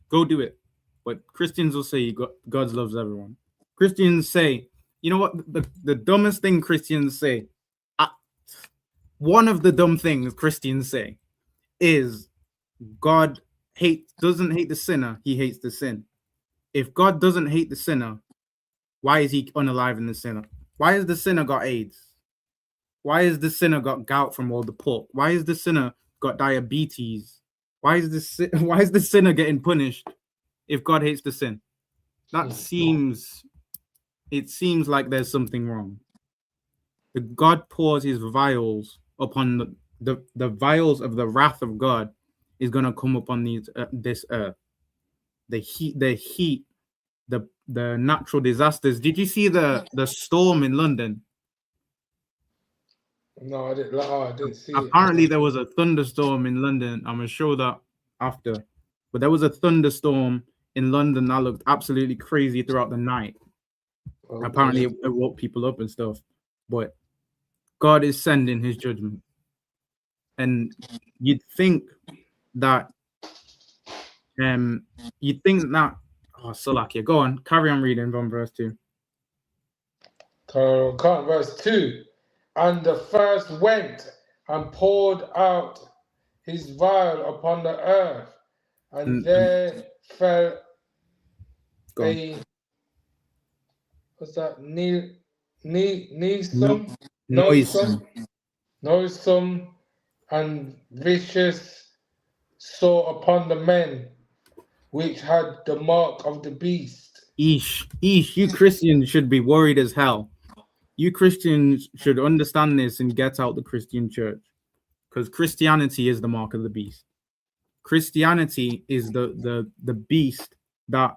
[SPEAKER 18] Go do it. But Christians will say God loves everyone. Christians say, you know what? The dumbest thing Christians say, one of the dumb things Christians say is God doesn't hate the sinner, he hates the sin. If God doesn't hate the sinner, why is he unaliving the sinner? Why has the sinner got AIDS? Why has the sinner got gout from all the pork? Why has the sinner got diabetes? Why is the sinner getting punished if God hates the sin? It seems like there's something wrong. The God pours his vials upon the vials of the wrath of God is going to come upon this earth. The heat, the natural disasters. Did you see the storm in London?
[SPEAKER 19] No, I didn't see it.
[SPEAKER 18] Apparently, there was a thunderstorm in London. I'm going to show that after. But there was a thunderstorm in London that looked absolutely crazy throughout the night.
[SPEAKER 19] Oh,
[SPEAKER 18] Apparently, it woke people up and stuff. But God is sending his judgment. And you'd think that oh, Salakia, go on, carry on reading from verse 2.
[SPEAKER 19] Verse 2. And the first went and poured out his vial upon the earth, and there fell what's that? Noisome and vicious sore upon the men which had the mark of the beast.
[SPEAKER 18] Eesh, you Christians should be worried as hell. You Christians should understand this and get out the Christian church, because Christianity is the mark of the beast. Christianity is the beast that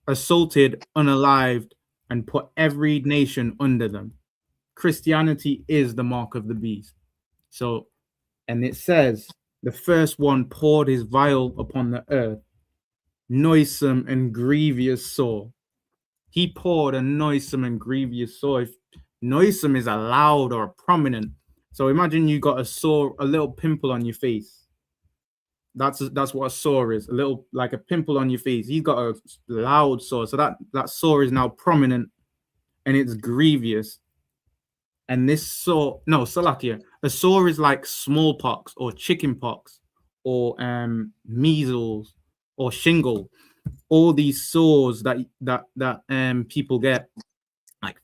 [SPEAKER 18] assaulted, unalived, and put every nation under them. Christianity is the mark of the beast. So, and it says, the first one poured his vial upon the earth, noisome and grievous sore. He poured a noisome and grievous sore. If noisome is a loud or a prominent. So imagine you got a little pimple on your face. That's what a sore is, a little, like a pimple on your face. He's got a loud sore. So that sore is now prominent and it's grievous. And this sore, no, Salakia, a sore is like smallpox or chickenpox or measles or shingle. All these sores that people get, like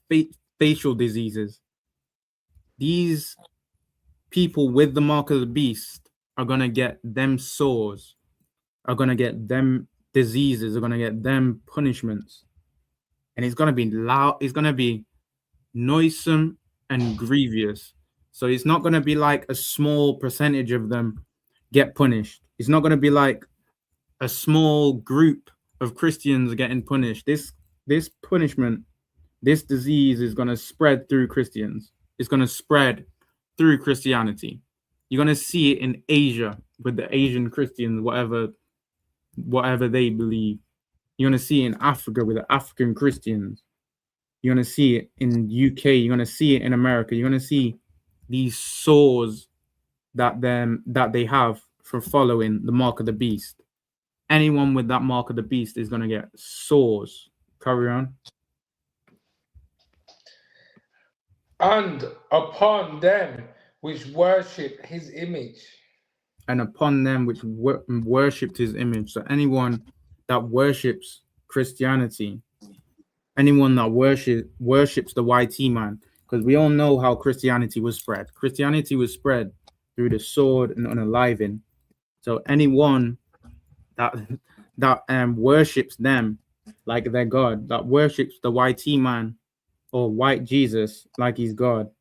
[SPEAKER 18] facial diseases. These people with the mark of the beast are gonna get them sores, are gonna get them diseases, are gonna get them punishments, and it's gonna be loud. It's gonna be noisome and grievous. So it's not gonna be like a small percentage of them get punished. It's not gonna be like a small group of Christians getting punished. This punishment, this disease is going to spread through Christians. It's going to spread through Christianity. You're going to see it in Asia with the Asian Christians, whatever they believe. You're going to see it in Africa with the African Christians. You're going to see it in UK. You're going to see it in America. You're going to see these sores that they have for following the mark of the beast. Anyone with that mark of the beast is going to get sores. Carry on.
[SPEAKER 19] And upon them which worship his image.
[SPEAKER 18] And upon them which worshipped his image. So anyone that worships Christianity, anyone that worships the YT man, because we all know how Christianity was spread. Christianity was spread through the sword and unaliving. So anyone that worships them like their God, that worships the YT man or white Jesus like he's God,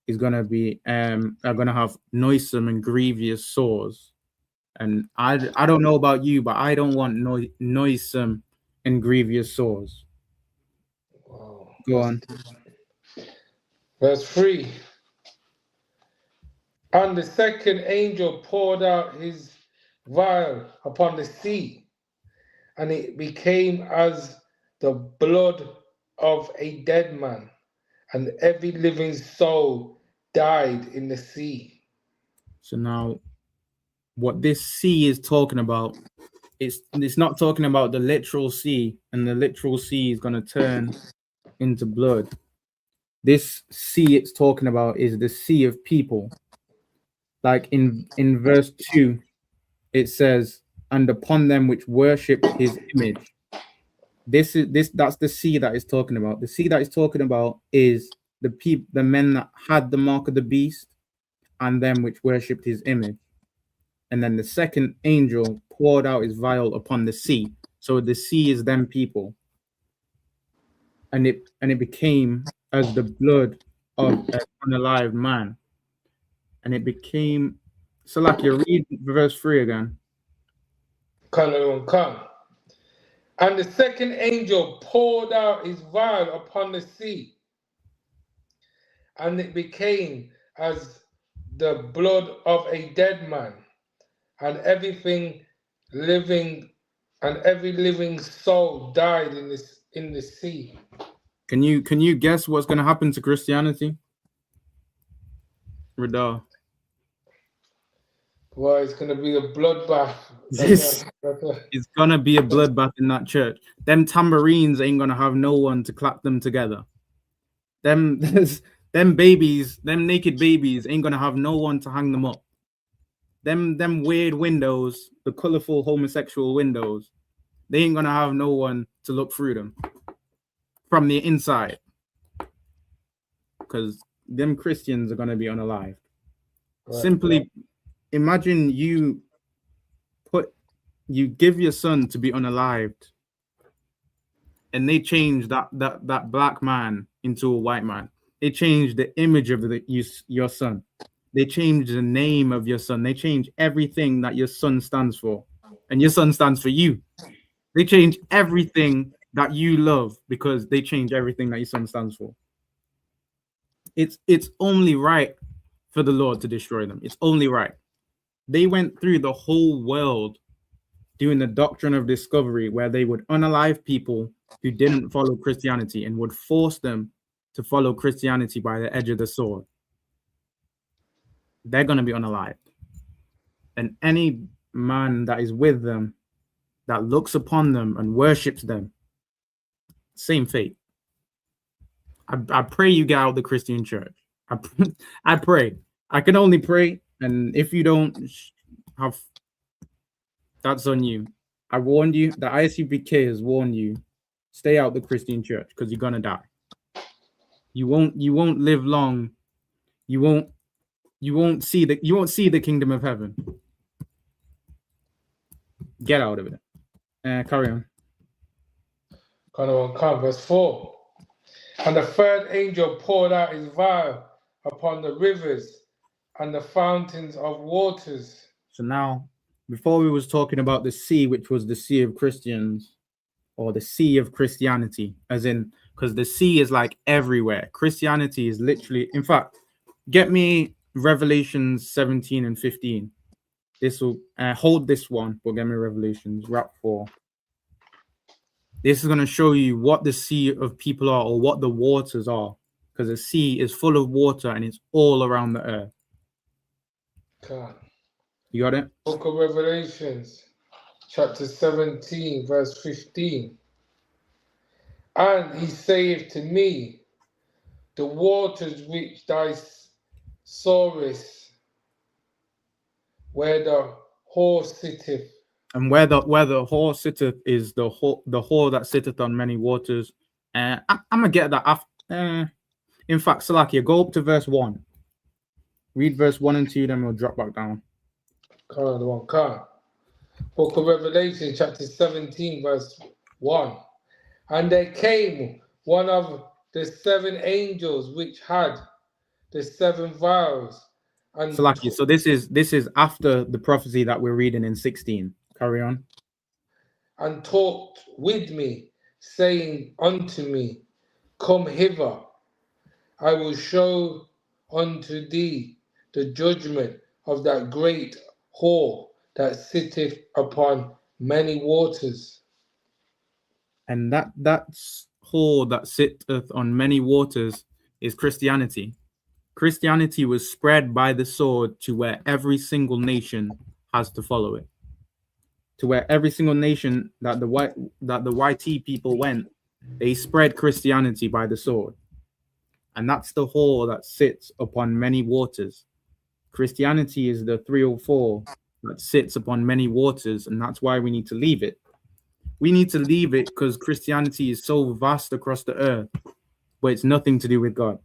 [SPEAKER 18] is gonna be are gonna have noisome and grievous sores. And I don't know about you, but I don't want noisome and grievous sores. Go on.
[SPEAKER 19] Verse 3. And the second angel poured out his vial upon the sea, and it became as the blood of a dead man, and every living soul died in the sea.
[SPEAKER 18] So now, what this sea is talking about, it's not talking about the literal sea, and the literal sea is going to turn into blood. This sea it's talking about is the sea of people. Like in verse 2, it says, "And upon them which worshipped his image." That's the sea that is talking about. The sea that is talking about is the men that had the mark of the beast, and them which worshipped his image. And then the second angel poured out his vial upon the sea. So the sea is them people. And it became as the blood of an unalive man. And it became, Salakia, read verse 3 again.
[SPEAKER 19] And the second angel poured out his vial upon the sea, and it became as the blood of a dead man, and every living soul died in the sea.
[SPEAKER 18] Can you guess what's going to happen to Christianity? Radar.
[SPEAKER 19] Well, it's going to be a bloodbath.
[SPEAKER 18] It's going to be a bloodbath in that church. Them tambourines ain't going to have no one to clap them together. Them babies, them naked babies ain't going to have no one to hang them up. Them weird windows, the colorful homosexual windows, they ain't going to have no one to look through them from the inside. Because them Christians are going to be unalived. Right. Simply imagine you give your son to be unalived, and they change that black man into a white man. They change the image of your son. They change the name of your son. They change everything that your son stands for, and your son stands for you. They change everything that you love because they change everything that your son stands for. It's only right for the Lord to destroy them. It's only right. They went through the whole world doing the doctrine of discovery, where they would unalive people who didn't follow Christianity and would force them to follow Christianity by the edge of the sword. They're going to be unalived. And any man that is with them, that looks upon them and worships them, same fate. I pray you get out of the Christian church. I pray. I can only pray. And if you don't have, that's on you. I warned you. The ISUPK has warned you. Stay out the Christian church because you're gonna die. You won't live long. You won't see the kingdom of heaven. Get out of it. Carry on.
[SPEAKER 19] Verse 4. And the third angel poured out his vial upon the rivers and the fountains of waters.
[SPEAKER 18] So now, before we was talking about the sea, which was the sea of Christians, or the sea of Christianity, as in, because the sea is like everywhere. Christianity is literally, in fact, get me Revelations 17 and 15. This will hold this one, but get me Revelations, wrap 4. This is going to show you what the sea of people are, or what the waters are, because the sea is full of water and it's all around the earth.
[SPEAKER 19] God.
[SPEAKER 18] You got it?
[SPEAKER 19] Book of Revelations, chapter 17, verse 15. And he saith to me, the waters which thou sawest, where the horse sitteth.
[SPEAKER 18] And where the whore sitteth is the whore that sitteth on many waters. I'm gonna get that after. In fact, Salakia, go up to verse 1. Read verse 1 and 2, then we'll drop back down.
[SPEAKER 19] Book of Revelation, chapter 17, verse 1. And there came one of the 7 angels which had the 7 vials. And
[SPEAKER 18] Salakia, so this is after the prophecy that we're reading in 16. Carry on.
[SPEAKER 19] And talked with me, saying unto me, come hither, I will show unto thee the judgment of that great whore that sitteth upon many waters.
[SPEAKER 18] And that's whore that sitteth on many waters is Christianity. Christianity was spread by the sword to where every single nation has to follow it. To where every single nation that the YT people went, they spread Christianity by the sword. And that's the whore that sits upon many waters. Christianity is the 304 that sits upon many waters, and that's why we need to leave it. We need to leave it because Christianity is so vast across the earth, but it's nothing to do with God.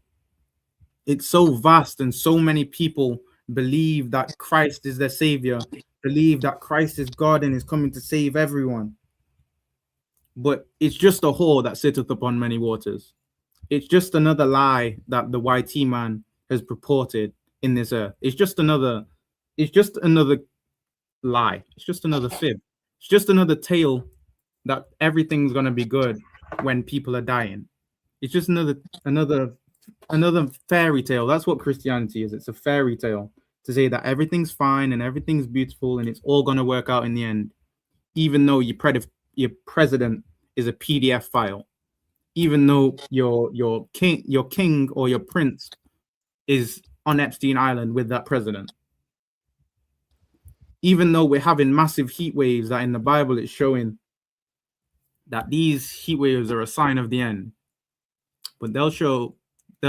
[SPEAKER 18] It's so vast, and so many people believe that Christ is their savior, believe that Christ is God and is coming to save everyone. But it's just a whore that sitteth upon many waters. It's just another lie that the YT man has purported in this earth. It's just another lie. It's just another fib. It's just another tale that everything's gonna be good when people are dying. It's just another fairy tale. That's what Christianity is. It's a fairy tale to say that everything's fine and everything's beautiful and it's all gonna work out in the end, even though your president is a PDF file, even though your king or your prince is on Epstein Island with that president. Even though we're having massive heat waves that in the Bible it's showing that these heat waves are a sign of the end. But they'll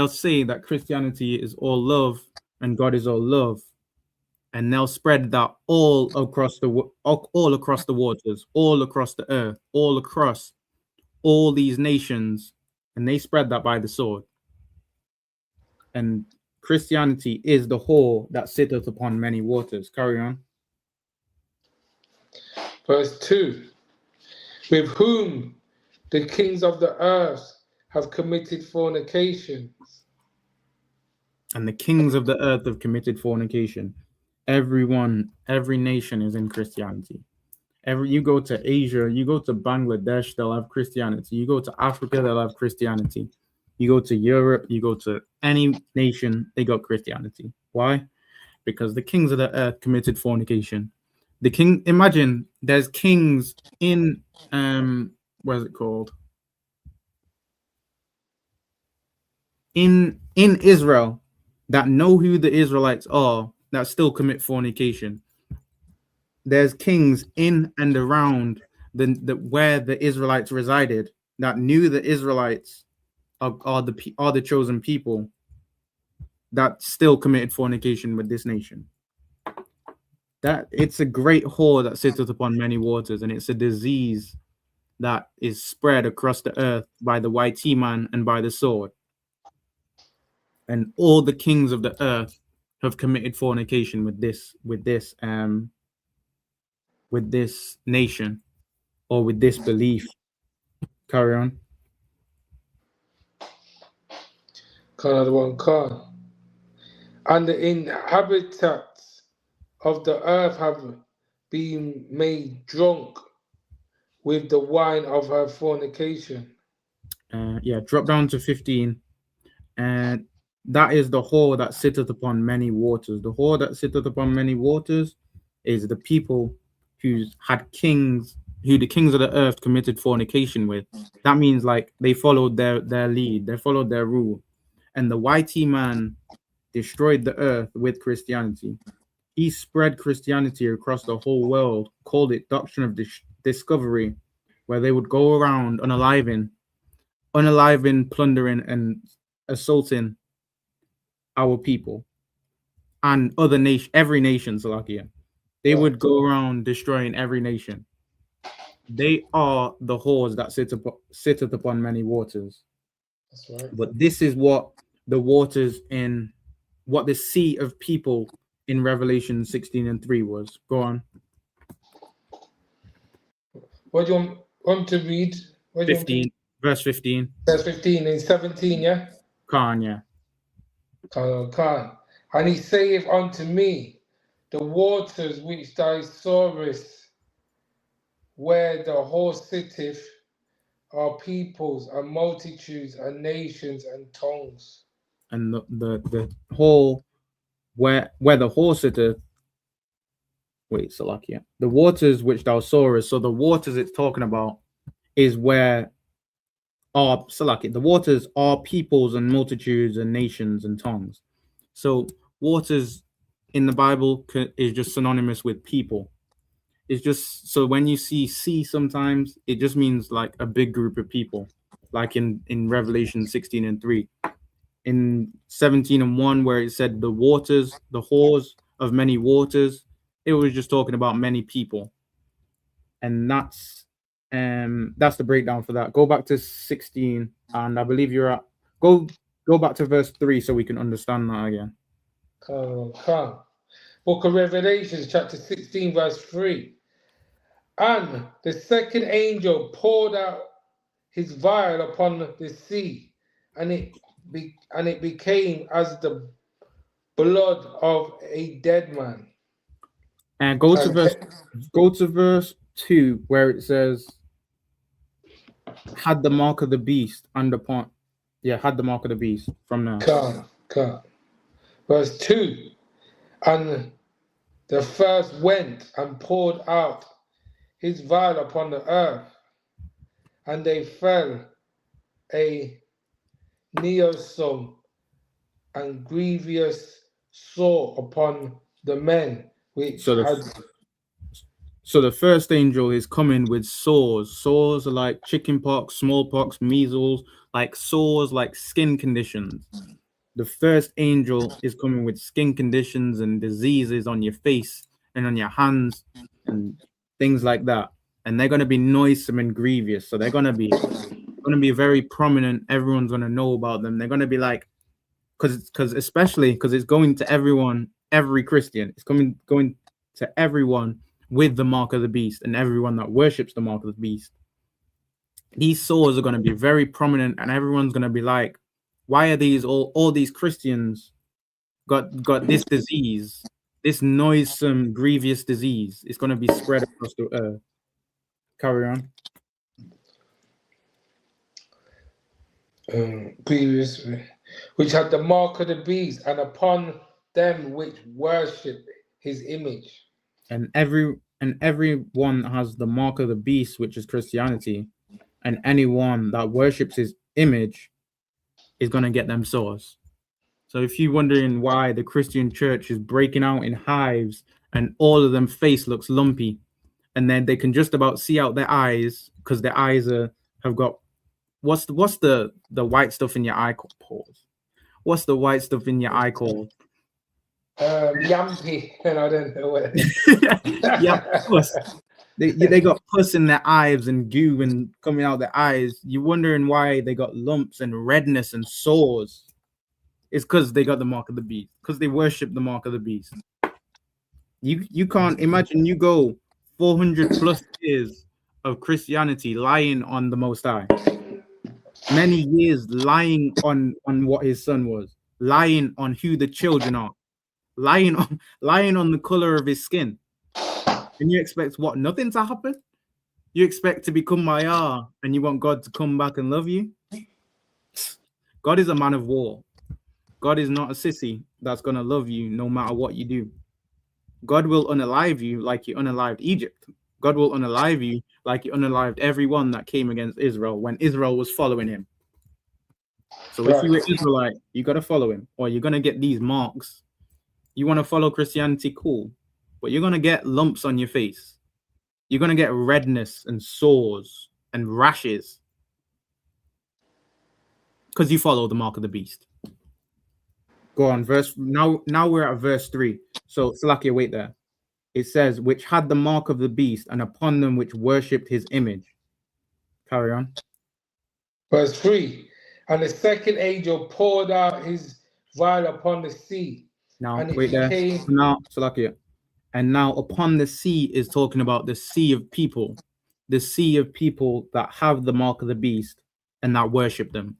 [SPEAKER 18] say that Christianity is all love and God is all love. And they'll spread that all across the waters, all across the earth, all across all these nations. And they spread that by the sword. And Christianity is the whore that sitteth upon many waters. Carry on.
[SPEAKER 19] Verse 2. With whom the kings of the earth have committed fornication.
[SPEAKER 18] And the kings of the earth have committed fornication. Every nation is in Christianity. You go to Asia, you go to Bangladesh, they'll have Christianity. You go to Africa, they'll have Christianity. You go to Europe, you go to any nation, they got Christianity. Why? Because the kings of the earth committed fornication. Imagine there's kings in what is it called? In Israel that know who the Israelites are that still commit fornication. There's kings in and around where the Israelites resided that knew the Israelites are the chosen people that still committed fornication with this nation. That it's a great whore that sitteth upon many waters, and it's a disease that is spread across the earth by the YT man and by the sword. And all the kings of the earth have committed fornication with this nation or with this belief. Carry on.
[SPEAKER 19] Another one, Khan. And the inhabitants of the earth have been made drunk with the wine of her fornication.
[SPEAKER 18] Drop down to 15. And that is the whore that sitteth upon many waters. The whore that sitteth upon many waters is the people who had kings, who the kings of the earth committed fornication with. That means like they followed their lead, they followed their rule. And the YT man destroyed the earth with Christianity. He spread Christianity across the whole world, called it doctrine of discovery, where they would go around unaliving, plundering, and assaulting our people and every nation, Salakia. They would go around destroying every nation. They are the whores that sitteth upon many waters.
[SPEAKER 19] That's right.
[SPEAKER 18] But this is what the waters in what the sea of people in Revelation 16:3 was. Go on.
[SPEAKER 19] What do you want to read?
[SPEAKER 18] 15, verse 15.
[SPEAKER 19] Verse 15 and 17, yeah?
[SPEAKER 18] Khan, yeah.
[SPEAKER 19] Khan. And he saith unto me, the waters which thou sawest, where the horse sitteth, are peoples and multitudes and nations and tongues.
[SPEAKER 18] And the whole where the horse sitteth. Wait, Salakia. The waters which thou sawest. So the waters it's talking about is where are Salakia. The waters are peoples and multitudes and nations and tongues. So waters in the Bible is just synonymous with people. It's just so when you see sea sometimes it just means like a big group of people, like in Revelation 16:3. In 17:1, where it said the waters, the whores of many waters, it was just talking about many people. And that's the breakdown for that. Go back to 16, and I believe you're at go back to verse 3 so we can understand that again.
[SPEAKER 19] Book of Revelation, chapter 16, verse 3. And the second angel poured out his vial upon the sea, and it became as the blood of a dead man.
[SPEAKER 18] And go to verse 2 where it says had the mark of the beast and upon had the mark of the beast from now.
[SPEAKER 19] Verse 2. And the first went and poured out his vial upon the earth, and they fell a neosome and grievous sore upon the men which
[SPEAKER 18] So the first angel is coming with sores. Sores are like chickenpox, smallpox, measles, like sores, like skin conditions. The first angel is coming with skin conditions and diseases on your face and on your hands and things like that. And they're going to be noisome and grievous. So they're going to be very prominent. Everyone's going to know about them. They're going to be like, especially because it's going to everyone, every Christian. It's going to everyone with the mark of the beast and everyone that worships the mark of the beast. These sores are going to be very prominent, and everyone's going to be like, why are these all these Christians got this disease, this noisome, grievous disease? It's going to be spread across the earth. Carry on.
[SPEAKER 19] Grievous, which had the mark of the beast, and upon them which worship his image.
[SPEAKER 18] And everyone has the mark of the beast, which is Christianity, and anyone that worships his image is going to get them sores. So if you're wondering why the Christian church is breaking out in hives and all of them face looks lumpy, and then they can just about see out their eyes because their eyes have got what's the white stuff in your eye called? What's the white stuff in your eye called?
[SPEAKER 19] Yampy, and I don't know what.
[SPEAKER 18] Yeah, pus. They got pus in their eyes and goo and coming out their eyes. You're wondering why they got lumps and redness and sores. It's because they got the mark of the beast. Because they worship the mark of the beast. You can't imagine you go 400 plus years of Christianity lying on the Most High. Many years lying on what his son was, lying on who the children are, lying on the color of his skin. And you expect what? Nothing to happen? You expect to become Maya and you want God to come back and love you? God is a man of war. God is not a sissy that's going to love you no matter what you do. God will unalive you like he unalived Egypt. God will unalive you like he unalived everyone that came against Israel when Israel was following him. So if you were Israelite, you got to follow him, or you're going to get these marks. You want to follow Christianity, cool, but you're going to get lumps on your face. You're going to get redness and sores and rashes because you follow the mark of the beast. Go on, now we're at verse 3. So Salakia, wait there. It says, which had the mark of the beast, and upon them which worshipped his image. Carry on.
[SPEAKER 19] Verse 3. And the second angel poured out his vial upon the sea.
[SPEAKER 18] Now, wait there. Now, Salakia. And now upon the sea is talking about the sea of people. The sea of people that have the mark of the beast and that worship them.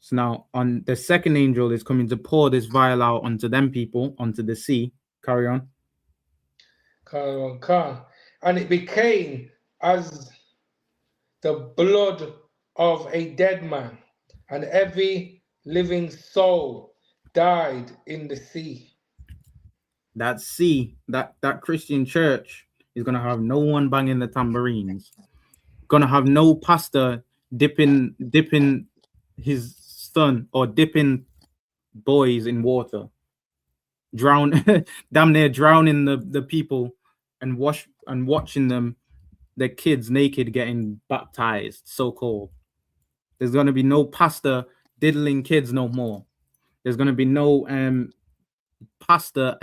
[SPEAKER 18] So now on the second angel is coming to pour this vial out onto them people, onto the sea. Carry on.
[SPEAKER 19] And it became as the blood of a dead man, and every living soul died in the sea.
[SPEAKER 18] that Christian church is gonna have no one banging the tambourines. Gonna have no pastor dipping his son or dipping boys in water, damn near drowning the people, and watching them, their kids naked getting baptized, so called. There's gonna be no pastor diddling kids no more. There's gonna be no pastor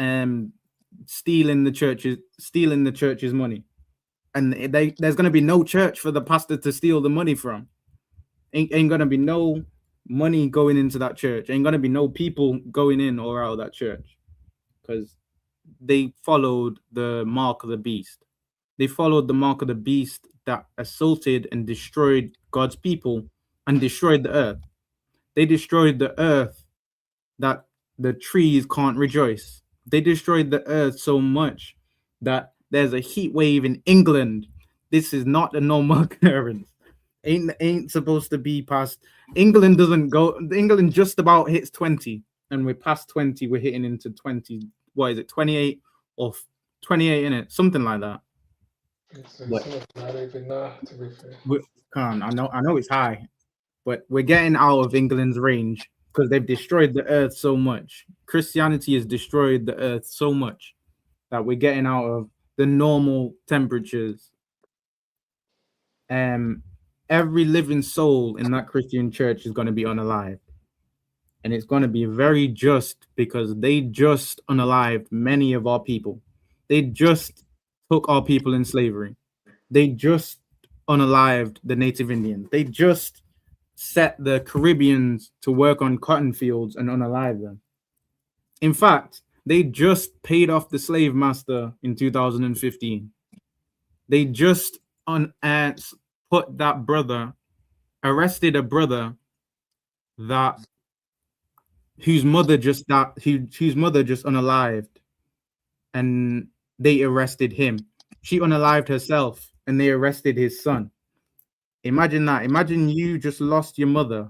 [SPEAKER 18] stealing the church's money, and there's gonna be no church for the pastor to steal the money from. Ain't gonna be no money going into that church. Ain't gonna be no people going in or out of that church, because they followed the mark of the beast. They followed the mark of the beast that assaulted and destroyed God's people and destroyed the earth. They destroyed the earth that the trees can't rejoice. They destroyed the earth so much that there's a heat wave in England. This is not a normal occurrence. Ain't supposed to be past. England doesn't go. England just about hits 20, and we're past 20. We're hitting into 20. What is it? 28 or 28 in it? Something like that.
[SPEAKER 19] I don't even know, to be fair.
[SPEAKER 18] I know it's high, but we're getting out of England's range because they've destroyed the earth so much. Christianity has destroyed the earth so much that we're getting out of the normal temperatures. Every living soul in that Christian church is going to be unalived. And it's going to be very just, because they just unalived many of our people. They just took our people in slavery. They just unalived the Native Indians. They just set the Caribbeans to work on cotton fields and unalive them. In fact, they just paid off the slave master in 2015. They just put that brother, arrested a brother whose mother just unalived, and they arrested him. She unalived herself, and they arrested his son. Imagine that. Imagine you just lost your mother.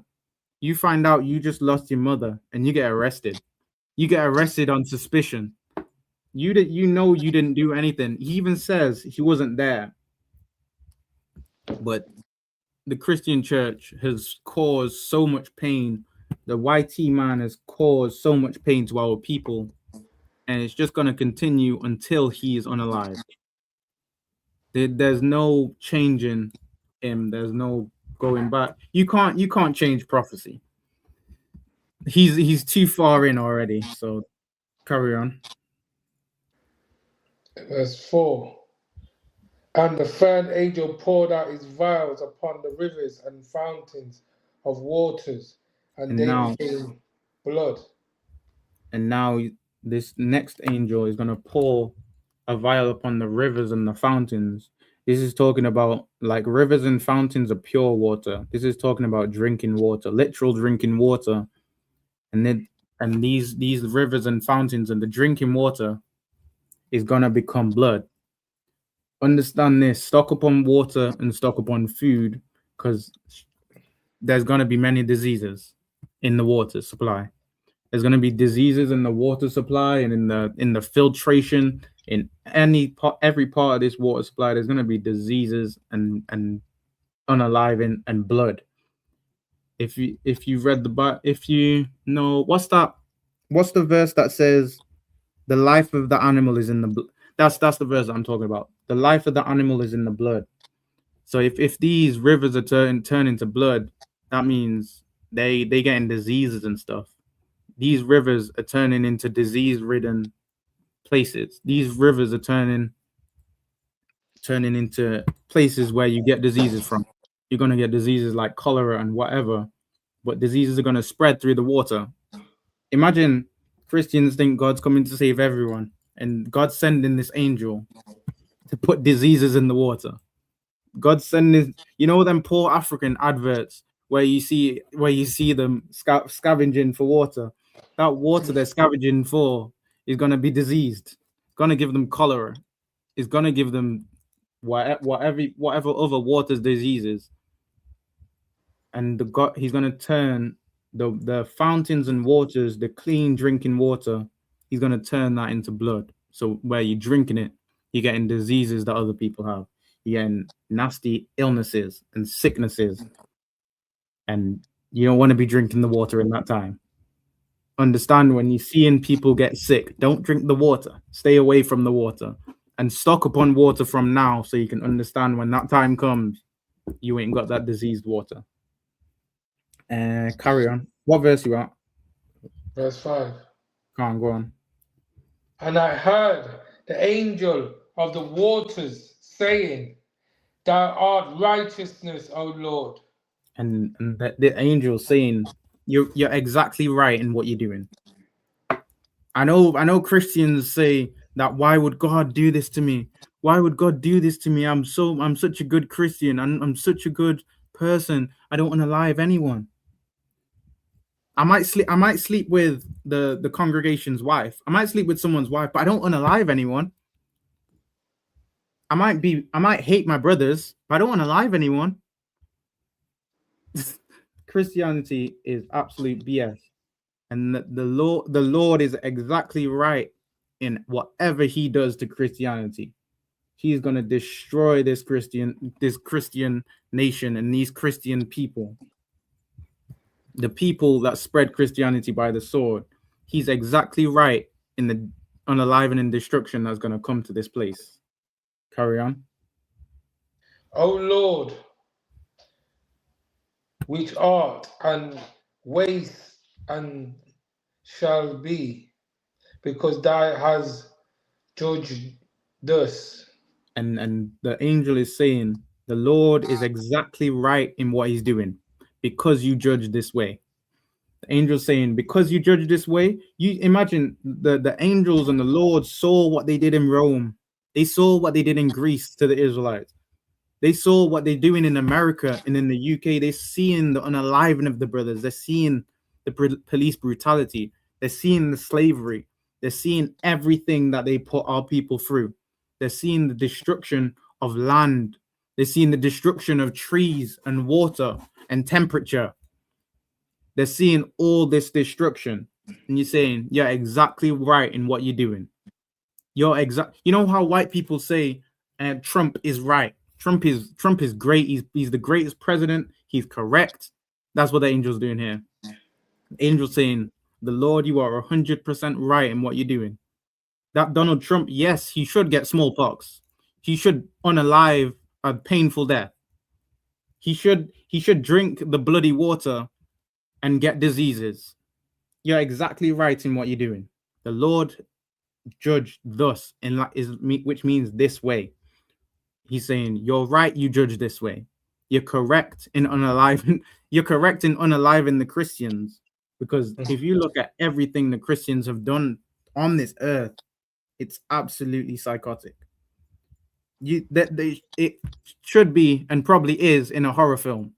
[SPEAKER 18] You find out you just lost your mother, and you get arrested. You get arrested on suspicion. You didn't do anything. He even says he wasn't there. But the Christian church has caused so much pain. The YT man has caused so much pain to our people, and it's just going to continue until he is unalived. There's no changing him. There's no going back. You can't change prophecy. He's too far in already. So carry on.
[SPEAKER 19] Verse 4. And the third angel poured out his vials upon the rivers and fountains of waters, and they became blood.
[SPEAKER 18] And now this next angel is going to pour a vial upon the rivers and the fountains. This is talking about, like, rivers and fountains are pure water. This is talking about drinking water, literal drinking water. And these rivers and fountains and the drinking water is going to become blood. Understand this: stock upon water and stock upon food, because there's going to be many diseases in the water supply. There's going to be diseases in the water supply and in the filtration, in every part of this water supply. There's going to be diseases and unaliving and blood. If you read the Bible, if you know what's the verse that says the life of the animal is in the blood? That's the verse that I'm talking about. The life of the animal is in the blood. So if these rivers are turn into blood, that means they getting diseases and stuff. These rivers are turning into disease-ridden places. These rivers are turning into places where you get diseases from. You're going to get diseases like cholera and whatever, but diseases are going to spread through the water. Imagine Christians think God's coming to save everyone, and God's sending this angel to put diseases in the water. God's sending, them poor African adverts where you see them scavenging for water. That water they're scavenging for is going to be diseased. It's going to give them cholera. It's going to give them whatever other water's diseases. And he's going to turn the fountains and waters, the clean drinking water, he's going to turn that into blood. So where you're drinking it, you're getting diseases that other people have. You're getting nasty illnesses and sicknesses. And you don't want to be drinking the water in that time. Understand, when you're seeing people get sick, don't drink the water. Stay away from the water. And stock upon water from now so you can understand when that time comes, you ain't got that diseased water. Carry on. What verse you at?
[SPEAKER 19] Verse 5.
[SPEAKER 18] Go on.
[SPEAKER 19] And I heard the angel of the waters saying, Thou art righteousness, O Lord.
[SPEAKER 18] And the angel saying, you're exactly right in what you're doing. I know Christians say that, why would God do this to me? Why would God do this to me? I'm such a good Christian. I'm such a good person. I don't want to lie of anyone. I might sleep with the congregation's wife. I might sleep with someone's wife, but I don't want to lie of anyone. I might hate my brothers, but I don't want to lie of anyone. Christianity is absolute BS. And the Lord is exactly right in whatever he does to Christianity. He's going to destroy this Christian nation and these Christian people. The people that spread Christianity by the sword. He's exactly right in the unaliving and destruction that's going to come to this place. Carry on.
[SPEAKER 19] O Lord, which art and waste and shall be, because thou hast judged thus.
[SPEAKER 18] And the angel is saying, the Lord is exactly right in what he's doing, because you judge this way. The angel saying, because you judge this way, you imagine the angels and the Lord saw what they did in Rome. They saw what they did in Greece to the Israelites. They saw what they're doing in America and in the UK. They're seeing the unaliving of the brothers. They're seeing the police brutality. They're seeing the slavery. They're seeing everything that they put our people through. They're seeing the destruction of land. They're seeing the destruction of trees and water and temperature. They're seeing all this destruction. And you're saying, you're exactly right in what you're doing. You know how white people say, Trump is right. Trump is great. He's the greatest president. He's correct. That's what the angel's doing here. The angel's saying, the Lord, you are 100% right in what you're doing. That Donald Trump, yes, he should get smallpox. He should unalive a painful death. He should drink the bloody water and get diseases. You're exactly right in what you're doing. The Lord judged thus, which means this way. He's saying, you're right, you judge this way. You're correct in unaliving. You're correct in unaliving the Christians, because if you look at everything the Christians have done on this earth, it's absolutely psychotic. It should be, and probably is, in a horror film,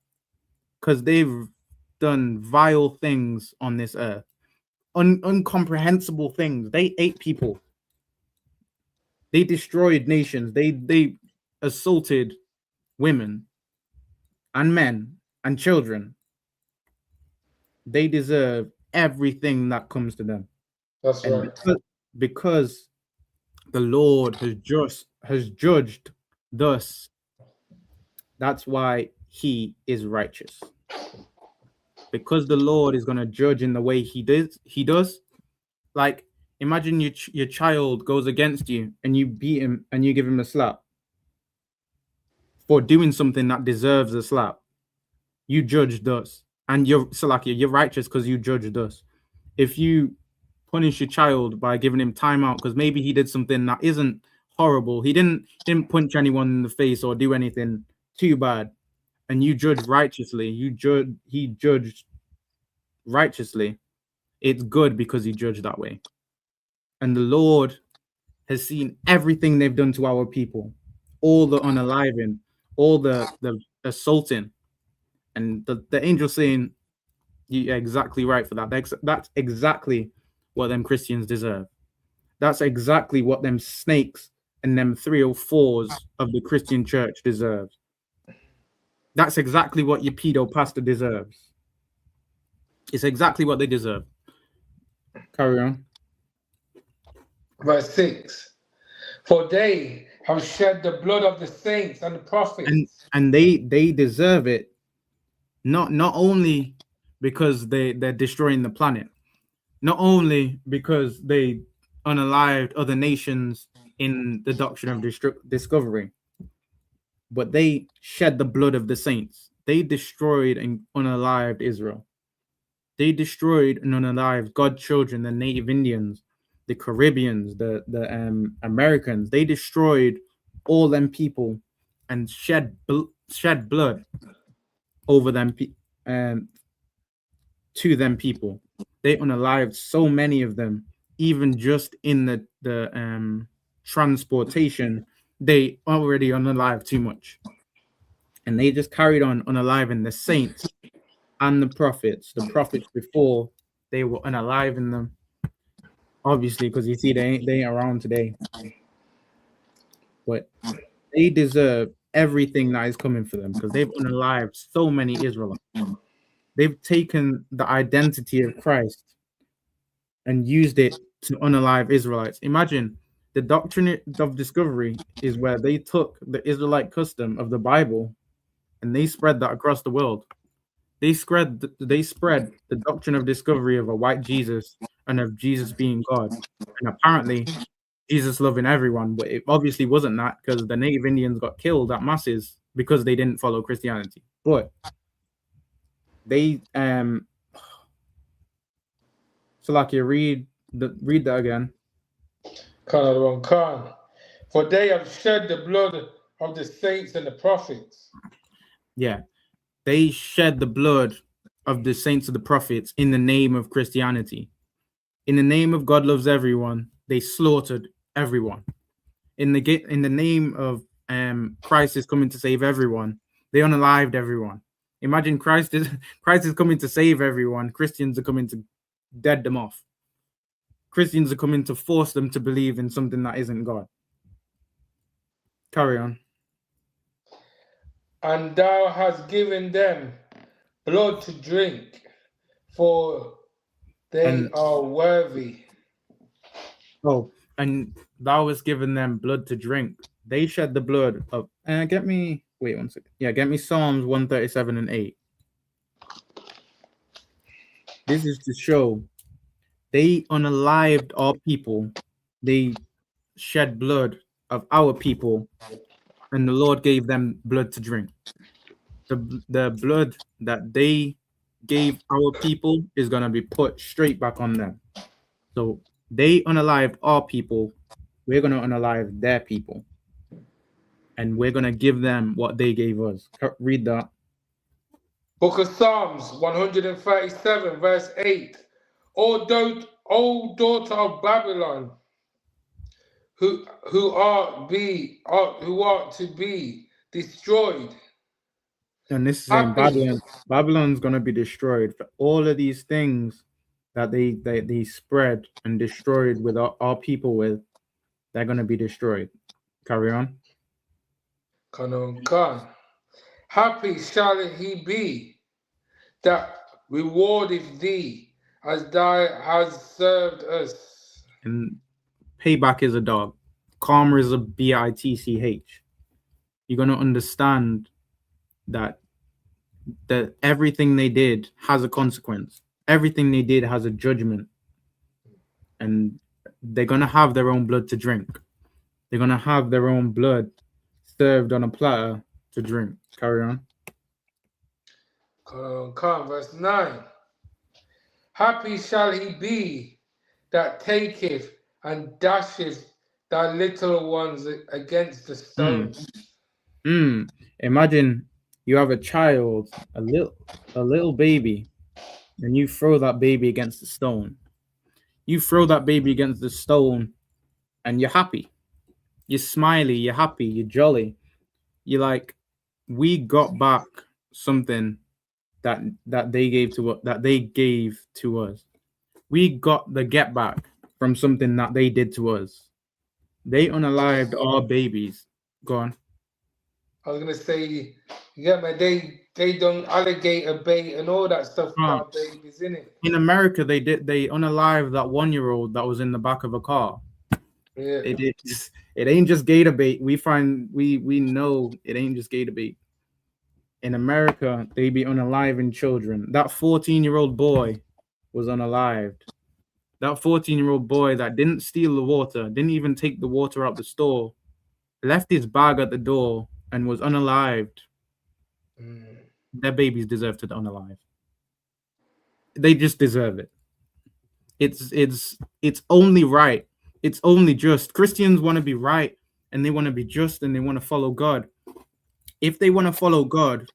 [SPEAKER 18] because they've done vile things on this earth, incomprehensible things. They ate people. They destroyed nations. They assaulted women and men and children. They deserve everything that comes to them.
[SPEAKER 19] That's right.
[SPEAKER 18] Because the Lord has judged thus, that's why he is righteous. Because the Lord is going to judge in the way he does. Like, imagine your child goes against you and you beat him and you give him a slap for doing something that deserves a slap. You judged us, and you're righteous because you judged us. If you punish your child by giving him timeout because maybe he did something that isn't horrible, he didn't punch anyone in the face or do anything too bad, and you judge righteously, he judged righteously, it's good because he judged that way. And the Lord has seen everything they've done to our people, all the unaliving, all the assaulting, and the angel saying, you're exactly right for that. That's exactly what them Christians deserve. That's exactly what them snakes and them 304s of the Christian church deserve. That's exactly what your pedo pastor deserves. It's exactly what they deserve. Carry on.
[SPEAKER 19] Verse 6. For they have shed the blood of the saints and the prophets.
[SPEAKER 18] And they deserve it, not only because they're destroying the planet, not only because they unalived other nations in the doctrine of discovery, but they shed the blood of the saints. They destroyed and unalived Israel. They destroyed and unalived God's children, the native Indians, the Caribbeans, the Americans. They destroyed all them people and shed blood over them to them people. They unalived so many of them, even just in the transportation. They already unalived too much, and they just carried on unaliving the saints and the prophets. The prophets before, they were unaliving them, obviously, because you see they ain't around today. But they deserve everything that is coming for them because they've unalived so many Israelites. They've taken the identity of Christ and used it to unalive Israelites. Imagine the doctrine of discovery is where they took the Israelite custom of the Bible and they spread that across the world. They spread the doctrine of discovery of a white Jesus and of Jesus being God. And apparently Jesus loving everyone, but it obviously wasn't that because the native Indians got killed at masses because they didn't follow Christianity. But they Salakia, read that again.
[SPEAKER 19] Khan. For they have shed the blood of the saints and the prophets.
[SPEAKER 18] Yeah. They shed the blood of the saints and the prophets in the name of Christianity. In the name of God loves everyone, they slaughtered everyone. In the name of Christ is coming to save everyone, they unalived everyone. Imagine Christ is coming to save everyone. Christians are coming to dead them off. Christians are coming to force them to believe in something that isn't God. Carry on.
[SPEAKER 19] And thou hast given them blood to drink, for they are worthy.
[SPEAKER 18] Oh, and thou hast given them blood to drink. They shed the blood of. Get me Psalms 137 and 8. This is to show they unalived our people. They shed blood of our people, and the Lord gave them blood to drink. The blood that they gave our people is going to be put straight back on them. So they unalived our people. We're going to unalive their people. And we're going to give them what they gave us. Read that.
[SPEAKER 19] Book of Psalms 137, verse 8. O daughter of Babylon, who are to be destroyed.
[SPEAKER 18] And this is saying Babylon's going to be destroyed for all of these things that they spread and destroyed with our people with. They're going to be destroyed. Carry on.
[SPEAKER 19] Khan. Happy shall he be that rewardeth thee as thou hast served us.
[SPEAKER 18] And payback is a dog. Karma is a bitch. You're going to understand that everything they did has a consequence. Everything they did has a judgment. And they're going to have their own blood to drink. They're going to have their own blood served on a platter to drink. Carry on.
[SPEAKER 19] Verse 9. Happy shall he be that taketh and dasheth thy little ones against the stones.
[SPEAKER 18] Imagine you have a child, a little baby, and you throw that baby against the stone. You throw that baby against the stone, and you're happy. You're smiley, you're happy, you're jolly. You're like, we got back something that they gave to us. We got the get back from something that they did to us. They unalived our babies. Go on.
[SPEAKER 19] I was gonna say, yeah, man, they done alligator bait and all that stuff with our babies, innit?
[SPEAKER 18] In America, they unalived that 1-year-old that was in the back of a car.
[SPEAKER 19] Yeah.
[SPEAKER 18] It ain't just gator bait. We know it ain't just gator bait. In America, they be unaliving children. That 14-year-old boy was unalived. That 14-year-old boy that didn't steal the water, didn't even take the water out the store, left his bag at the door and was unalived. Their babies deserve to die unalive. They just deserve it. It's only right. It's only just. Christians want to be right and they want to be just and they want to follow God. If they want to follow God,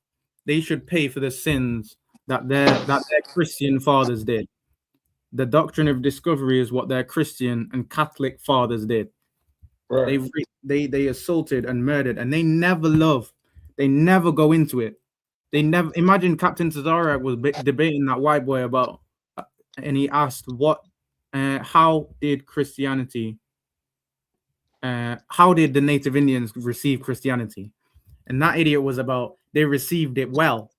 [SPEAKER 18] they should pay for the sins that their Christian fathers did. The doctrine of discovery is what their Christian and Catholic fathers did.
[SPEAKER 19] Right.
[SPEAKER 18] They assaulted and murdered, and they never love. They never go into it. They never imagine Captain Tazarek was debating that white boy about, and he asked how did Christianity, how did the Native Indians receive Christianity? And that idiot was about they received it well.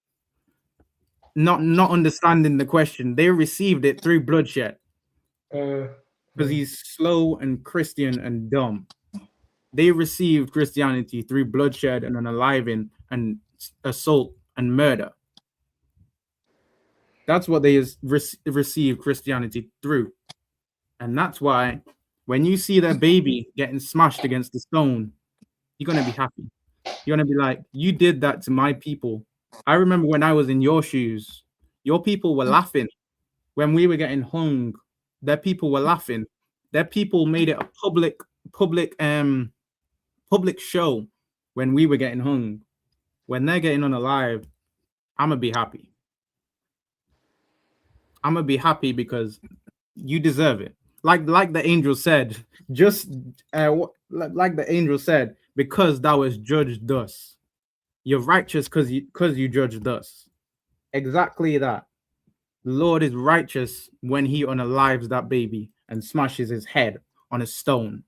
[SPEAKER 18] Not understanding the question. They received it through bloodshed. Because he's slow and Christian and dumb. They received Christianity through bloodshed and unaliving and assault and murder. That's what they received Christianity through. And that's why when you see their baby getting smashed against the stone, you're going to be happy. You're going to be like, you did that to my people. I remember when I was in your shoes, your people were laughing. When we were getting hung, their people were laughing. Their people made it a public show when we were getting hung. When they're getting unalive, I'm going to be happy. I'm going to be happy because you deserve it. Like the angel said, like the angel said, because thou was judged thus. You're righteous because you judged thus. Exactly that. The Lord is righteous when he unalives that baby and smashes his head on a stone.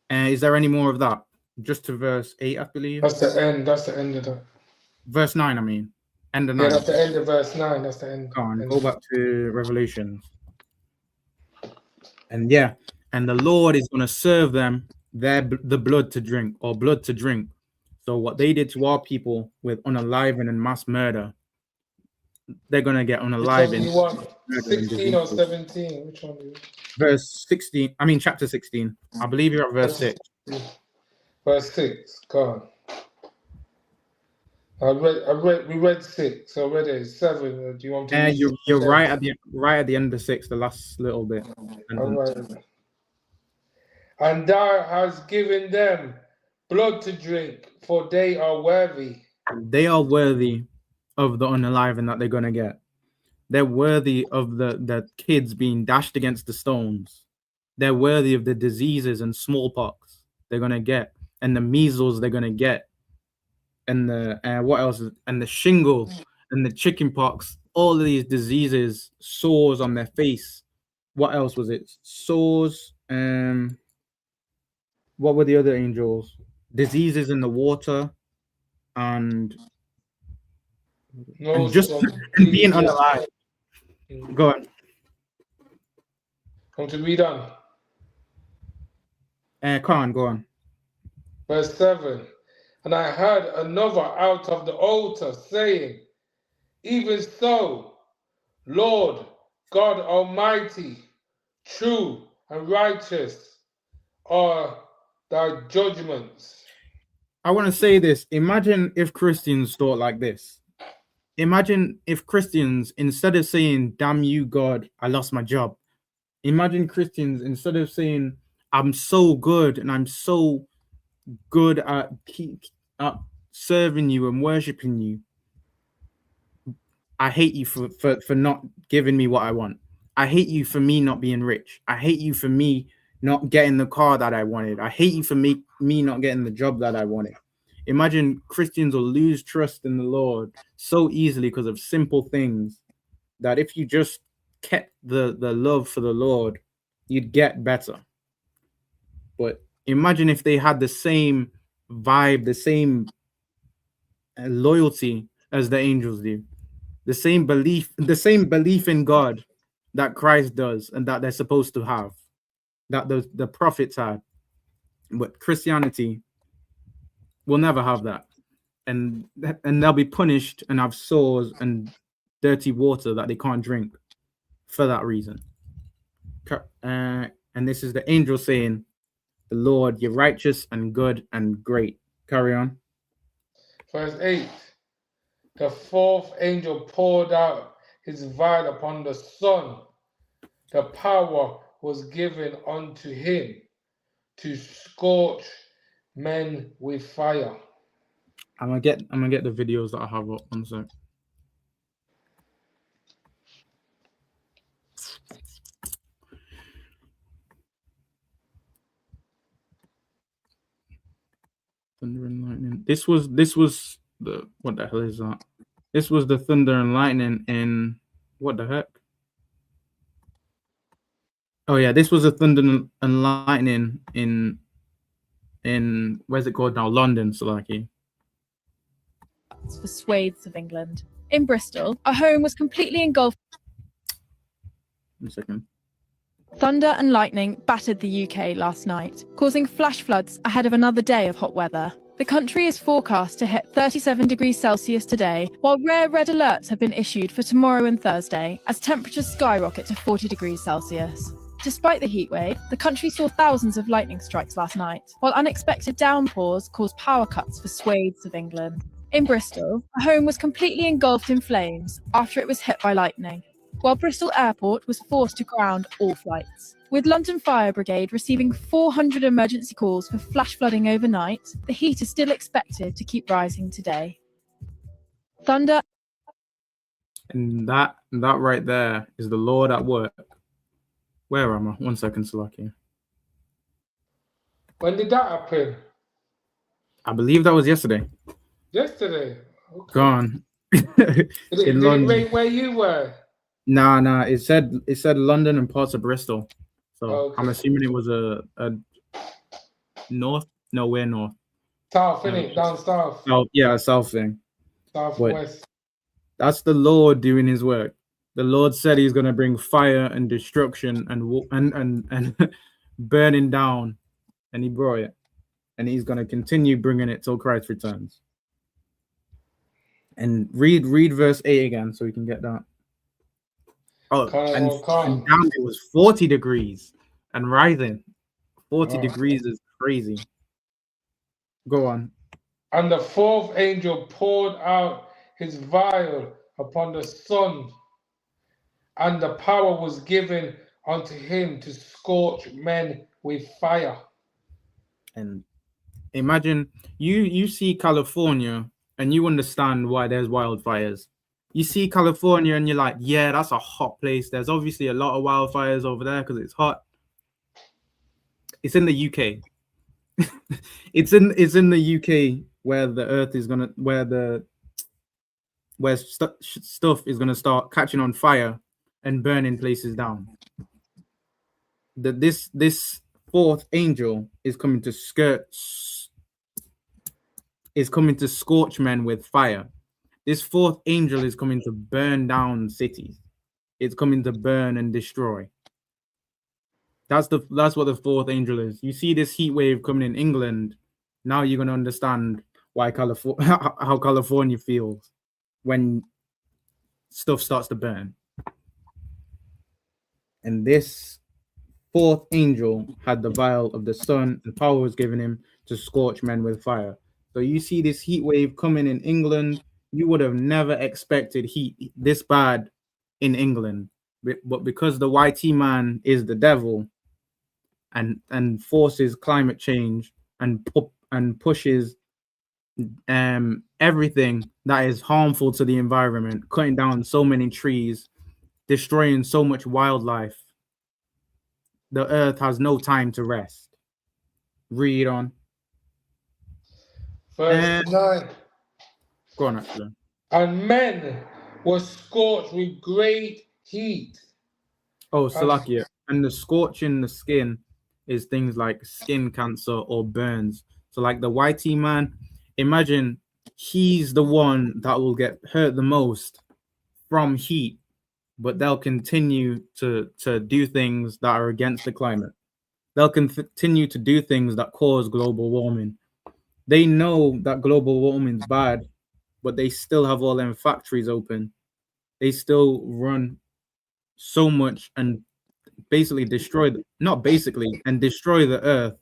[SPEAKER 18] Is there any more of that? Just to verse 8, I believe.
[SPEAKER 19] That's the end of that.
[SPEAKER 18] Verse 9, I mean. End of 9.
[SPEAKER 19] Yeah, that's the end of verse 9. That's the end.
[SPEAKER 18] Go back to Revelation. And yeah, and the Lord is going to serve them the blood to drink, or blood to drink. So what they did to our people with unaliving and mass murder, they're going to get unaliving.
[SPEAKER 19] 16 or 17? Which one?
[SPEAKER 18] Verse 16. I mean, chapter 16. I believe you're at verse 6.
[SPEAKER 19] Verse 6. God. We read 6 already. 7. Do you want to?
[SPEAKER 18] You're right at the end of 6, the last little bit.
[SPEAKER 19] All right. And thou hast given them blood to drink, for they are worthy.
[SPEAKER 18] They are worthy of the unaliving that they're gonna get. They're worthy of the kids being dashed against the stones. They're worthy of the diseases and smallpox they're gonna get, and the measles they're gonna get, and the what else? And the shingle and the chickenpox. All of these diseases, sores on their face. What else was it? Sores. What were the other angels? Diseases in the water, and just being unalive. Go on.
[SPEAKER 19] Come to read on.
[SPEAKER 18] Go on.
[SPEAKER 19] Verse 7. And I heard another out of the altar saying, even so, Lord God Almighty, true and righteous are thy judgments.
[SPEAKER 18] I want to say this. Imagine if Christians thought like this. Imagine if Christians, instead of saying, damn you, God, I lost my job. Imagine Christians, instead of saying, I'm so good and I'm so good at serving you and worshiping you, I hate you for not giving me what I want. I hate you for me not being rich. I hate you for me not getting the car that I wanted. I hate you for me not getting the job that I wanted. Imagine Christians will lose trust in the Lord so easily because of simple things that if you just kept the love for the Lord, you'd get better. But imagine if they had the same vibe, the same loyalty as the angels do, the same belief in God that Christ does and that they're supposed to have. that the prophets had. But Christianity will never have that. And they'll be punished and have sores and dirty water that they can't drink for that reason. And this is the angel saying, "The Lord, you're righteous and good and great." Carry on.
[SPEAKER 19] Verse 8. The fourth angel poured out his vial upon the sun. The power was given unto him to scorch men with fire.
[SPEAKER 18] I'm gonna get the videos that I have up. One sec. Thunder and lightning. This was the, what the hell is that? This was the thunder and lightning in, what the heck? Oh yeah, this was a thunder and lightning in where's it called now? London, Salaki.
[SPEAKER 20] For swathes of England. In Bristol, a home was completely engulfed.
[SPEAKER 18] 1 second.
[SPEAKER 20] Thunder and lightning battered the UK last night, causing flash floods ahead of another day of hot weather. The country is forecast to hit 37 degrees Celsius today, while rare red alerts have been issued for tomorrow and Thursday, as temperatures skyrocket to 40 degrees Celsius. Despite the heatwave, the country saw thousands of lightning strikes last night, while unexpected downpours caused power cuts for swathes of England. In Bristol, a home was completely engulfed in flames after it was hit by lightning, while Bristol Airport was forced to ground all flights. With London Fire Brigade receiving 400 emergency calls for flash flooding overnight, the heat is still expected to keep rising today. Thunder.
[SPEAKER 18] And that right there is the Lord at work. Where am I? 1 second, Salaki.
[SPEAKER 19] When did that happen?
[SPEAKER 18] I believe that was yesterday.
[SPEAKER 19] Yesterday. Okay.
[SPEAKER 18] Gone.
[SPEAKER 19] Did it rain where you were?
[SPEAKER 18] Nah. It said London and parts of Bristol. So
[SPEAKER 19] Okay.
[SPEAKER 18] I'm assuming it was a north. No, we're north.
[SPEAKER 19] South, innit? Down south.
[SPEAKER 18] Oh yeah, south thing.
[SPEAKER 19] Southwest.
[SPEAKER 18] That's the Lord doing His work. The Lord said He's going to bring fire and destruction and burning down, and He brought it, and He's going to continue bringing it till Christ returns. And read verse 8 again, so we can get that. Oh, and down it was 40 degrees and rising. 40 degrees is crazy. Go on.
[SPEAKER 19] And the fourth angel poured out his vial upon the sun, and the power was given unto him to scorch men with fire.
[SPEAKER 18] And imagine you see California and you understand why there's wildfires. You see California and you're like, yeah, that's a hot place. There's obviously a lot of wildfires over there because it's hot. It's in the UK. it's in the UK where the earth is gonna, where stuff is gonna start catching on fire and burning places down. This fourth angel is coming to scorch men with fire. This fourth angel is coming to burn down cities. It's coming to burn and destroy. That's what the fourth angel is. You see this heat wave coming in England. Now you're gonna understand why how California feels when stuff starts to burn. And this fourth angel had the vial of the sun, and power was given him to scorch men with fire. So you see this heat wave coming in England. You would have never expected heat this bad in England, but because the YT man is the devil and forces climate change and pushes everything that is harmful to the environment, cutting down so many trees, destroying so much wildlife, the earth has no time to rest. Read on.
[SPEAKER 19] Verse 9.
[SPEAKER 18] Go on, actually.
[SPEAKER 19] And men were scorched with great heat.
[SPEAKER 18] Oh, Salakia. And the scorching the skin is things like skin cancer or burns. So like the YT man, imagine he's the one that will get hurt the most from heat, but they'll continue to do things that are against the climate. they'll continue to do things that cause global warming. They know that global warming's bad, but they still have all them factories open. They still run so much and basically destroy destroy the earth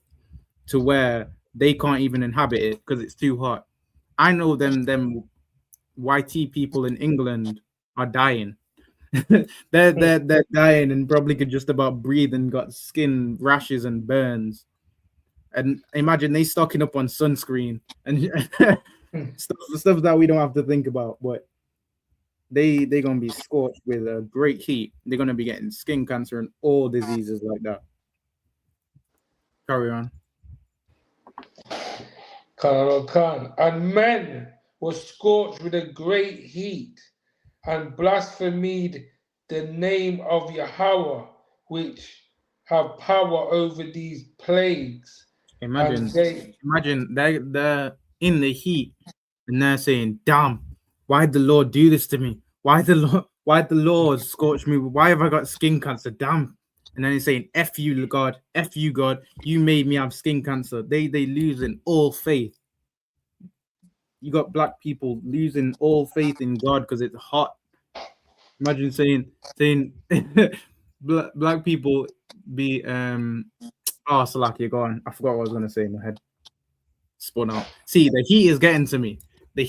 [SPEAKER 18] to where they can't even inhabit it because it's too hot. I know them YT people in England are dying. they're dying and probably could just about breathe and got skin rashes and burns. And imagine they stocking up on sunscreen and stuff that we don't have to think about, but they're gonna be scorched with a great heat. They're gonna be getting skin cancer and all diseases like that. Carry on.
[SPEAKER 19] And men were scorched with a great heat and blasphemed the name of Yahweh, which have power over these plagues.
[SPEAKER 18] Imagine they're in the heat and they're saying, "Damn, why'd the Lord do this to me? Why'd the Lord scorch me? Why have I got skin cancer? Damn." And then he's saying, F you, God, you made me have skin cancer. They losing all faith. You got black people losing all faith in God because it's hot. Imagine saying black people be Salaki, go on. I forgot what I was gonna say in my head. Spun out. See, the heat is getting to me. So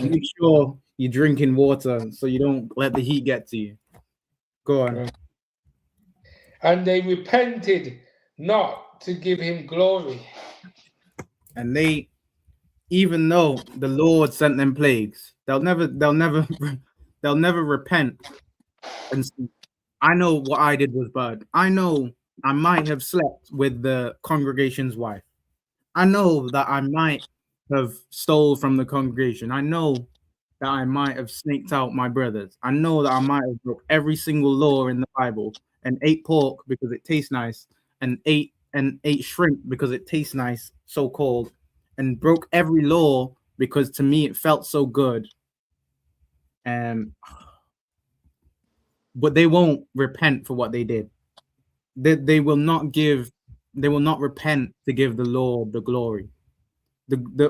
[SPEAKER 18] make sure you're drinking water so you don't let the heat get to you. Go on.
[SPEAKER 19] And they repented not to give him glory.
[SPEAKER 18] And they, even though the Lord sent them plagues, they'll never repent. And I know what I did was bad. I know I might have slept with the congregation's wife. I know that I might have stole from the congregation. I know that I might have snaked out my brothers. I know that I might have broke every single law in the Bible and ate pork because it tastes nice and ate shrimp because it tastes nice, so called, and broke every law because to me it felt so good. But they won't repent for what they did. They will not repent to give the Lord the glory.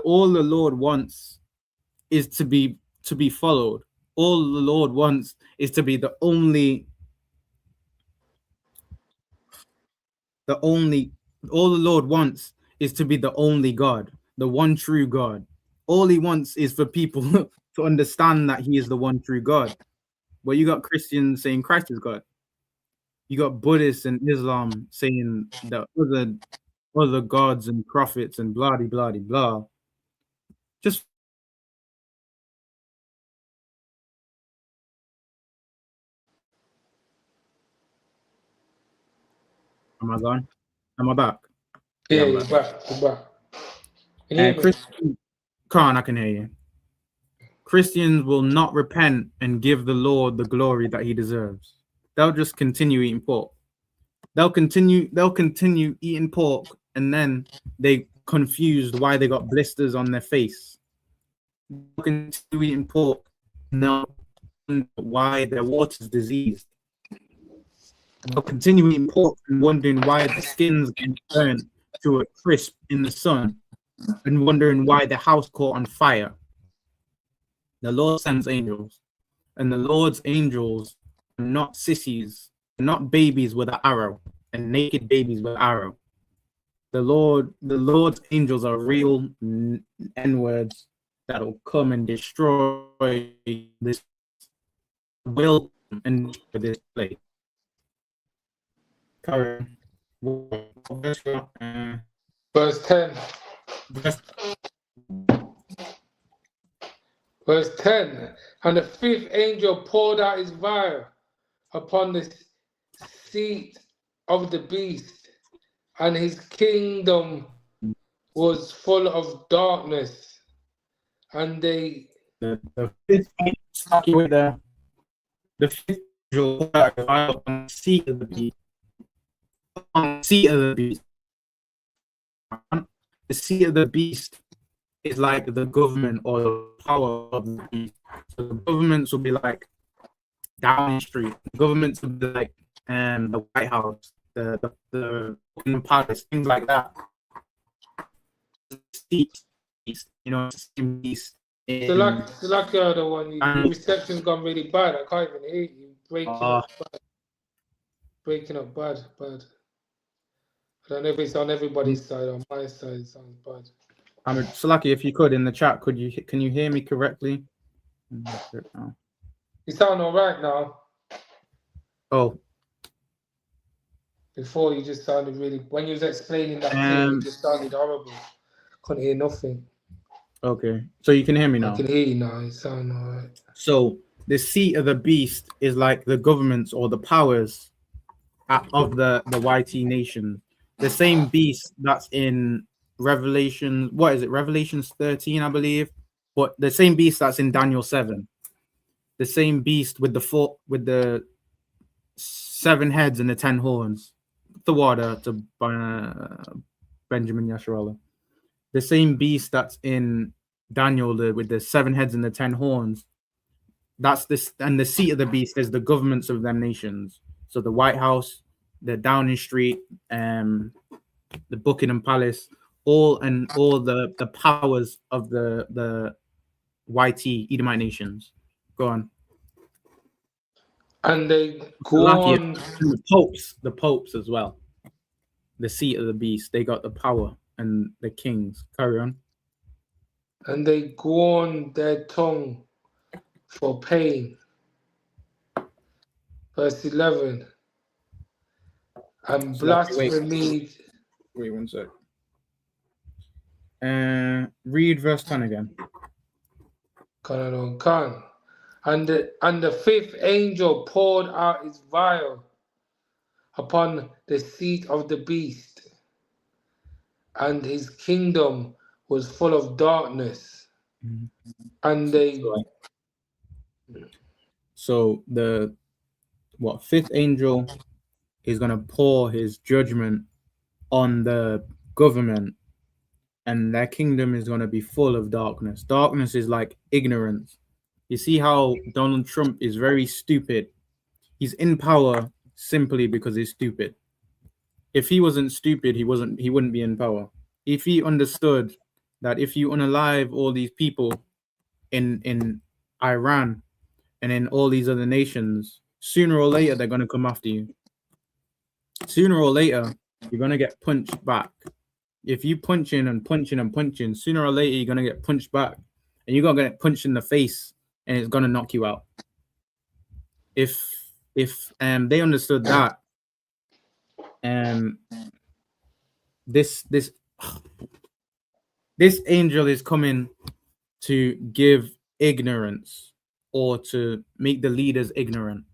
[SPEAKER 18] All the Lord wants is to be followed. All the Lord wants is to be the only all the Lord wants is to be the only God, the one true God. All he wants is for people to understand that he is the one true God. But you got Christians saying Christ is God. You got Buddhists and Islam saying that other gods and prophets and blah blah blah blah. Just am I gone? Am I back?
[SPEAKER 19] Yeah, you're back.
[SPEAKER 18] Christian, Khan, I can hear you. Christians will not repent and give the Lord the glory that he deserves. They'll just continue eating pork. They'll continue eating pork, and then they confused why they got blisters on their face. They'll continue eating pork, and they'll wonder why their water's diseased. They'll continue eating pork and wondering why the skin's getting burnt to a crisp in the sun, and wondering why the house caught on fire. The Lord sends angels, and the Lord's angels are not sissies, not babies with an arrow, and naked babies with an arrow. The Lord's angels are real N-words that'll come and destroy this will and destroy this place.
[SPEAKER 19] Verse 10. Verse 10. And the fifth angel poured out his vial upon the seat of the beast, and his kingdom was full of darkness. And the
[SPEAKER 18] fifth angel poured out his vial upon the seat of the beast. On the seat of the beast. The seat of the beast is like the government or the power of the beast. So the governments will be like Downing Street. The governments will be like the White House. the palace, things like that. Beast, you know, beast.
[SPEAKER 19] So like the one, your reception's gone really bad. I can't even hear you. Breaking up bad. I don't know if it's on everybody's side or my side. It sounds bad.
[SPEAKER 18] Salaki, if you could in the chat, can you hear me correctly?
[SPEAKER 19] You sound all right now.
[SPEAKER 18] Oh.
[SPEAKER 19] Before you just sounded really. When you was explaining that thing, it just sounded horrible. Couldn't hear nothing.
[SPEAKER 18] Okay, so you can hear me now.
[SPEAKER 19] I can hear you now. You sound all right.
[SPEAKER 18] So the seat of the beast is like the governments or the powers of the YT nation. The same beast that's in Revelation. What is it? Revelations 13, I believe. But the same beast that's in Daniel 7. The same beast with the 7 heads and the 10 horns. The water to Benjamin Yasharallah. The same beast that's in Daniel with the 7 heads and the 10 horns. That's this, and the seat of the beast is the governments of them nations. So the White House, the Downing Street, the Buckingham Palace, all the powers of the YT Edomite nations. Go on.
[SPEAKER 19] And they go on.
[SPEAKER 18] The popes as well. The seat of the beast. They got the power, and the kings. Carry on.
[SPEAKER 19] And they go on their tongue for pain. Verse 11. And blasphemy.
[SPEAKER 18] Wait 1 sec. Read verse 10 again.
[SPEAKER 19] Can. And the 5th angel poured out his vial upon the seat of the beast, and his kingdom was full of darkness. And they.
[SPEAKER 18] So the 5th angel is going to pour his judgment on the government, and their kingdom is going to be full of darkness. Darkness is like ignorance. You see how Donald Trump is very stupid. He's in power simply because he's stupid. If he wasn't stupid, he wouldn't be in power. If he understood that if you unalive all these people in Iran and in all these other nations, sooner or later they're going to come after you. Sooner or later, you're going to get punched back. If you punching and punching and punching, sooner or later you're going to get punched back, and you're going to get punched in the face, and it's going to knock you out. If they understood that, this angel is coming to give ignorance or to make the leaders ignorant.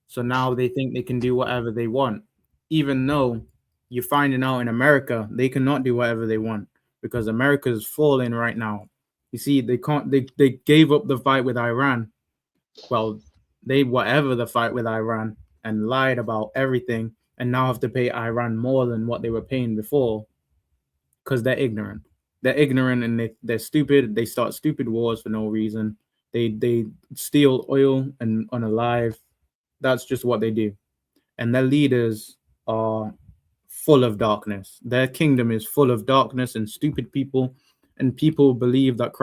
[SPEAKER 18] So now they think they can do whatever they want, even though you're finding out in America they cannot do whatever they want because America is falling right now. You see, they can't. They gave up the fight with Iran. Well, they whatever the fight with Iran and lied about everything, and now have to pay Iran more than what they were paying before because they're ignorant. They're ignorant and they're stupid. They start stupid wars for no reason. They steal oil and unalive. That's just what they do. And their leaders are full of darkness. Their kingdom is full of darkness and stupid people. And people believe that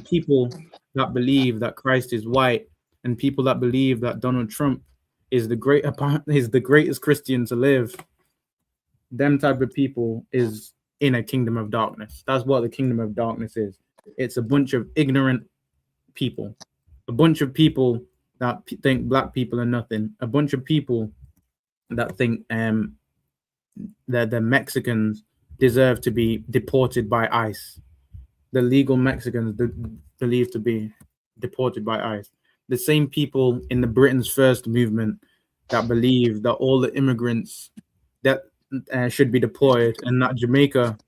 [SPEAKER 18] people that believe that Christ is white, and people that believe that Donald Trump is the greatest Christian to live. Them type of people is in a kingdom of darkness. That's what the kingdom of darkness is. It's a bunch of ignorant people, a bunch of people that think black people are nothing, a bunch of people that think that the Mexicans deserve to be deported by ICE. The legal Mexicans believe to be deported by ICE. The same people in the Britain's First movement that believe that all the immigrants that should be deported and that Jamaica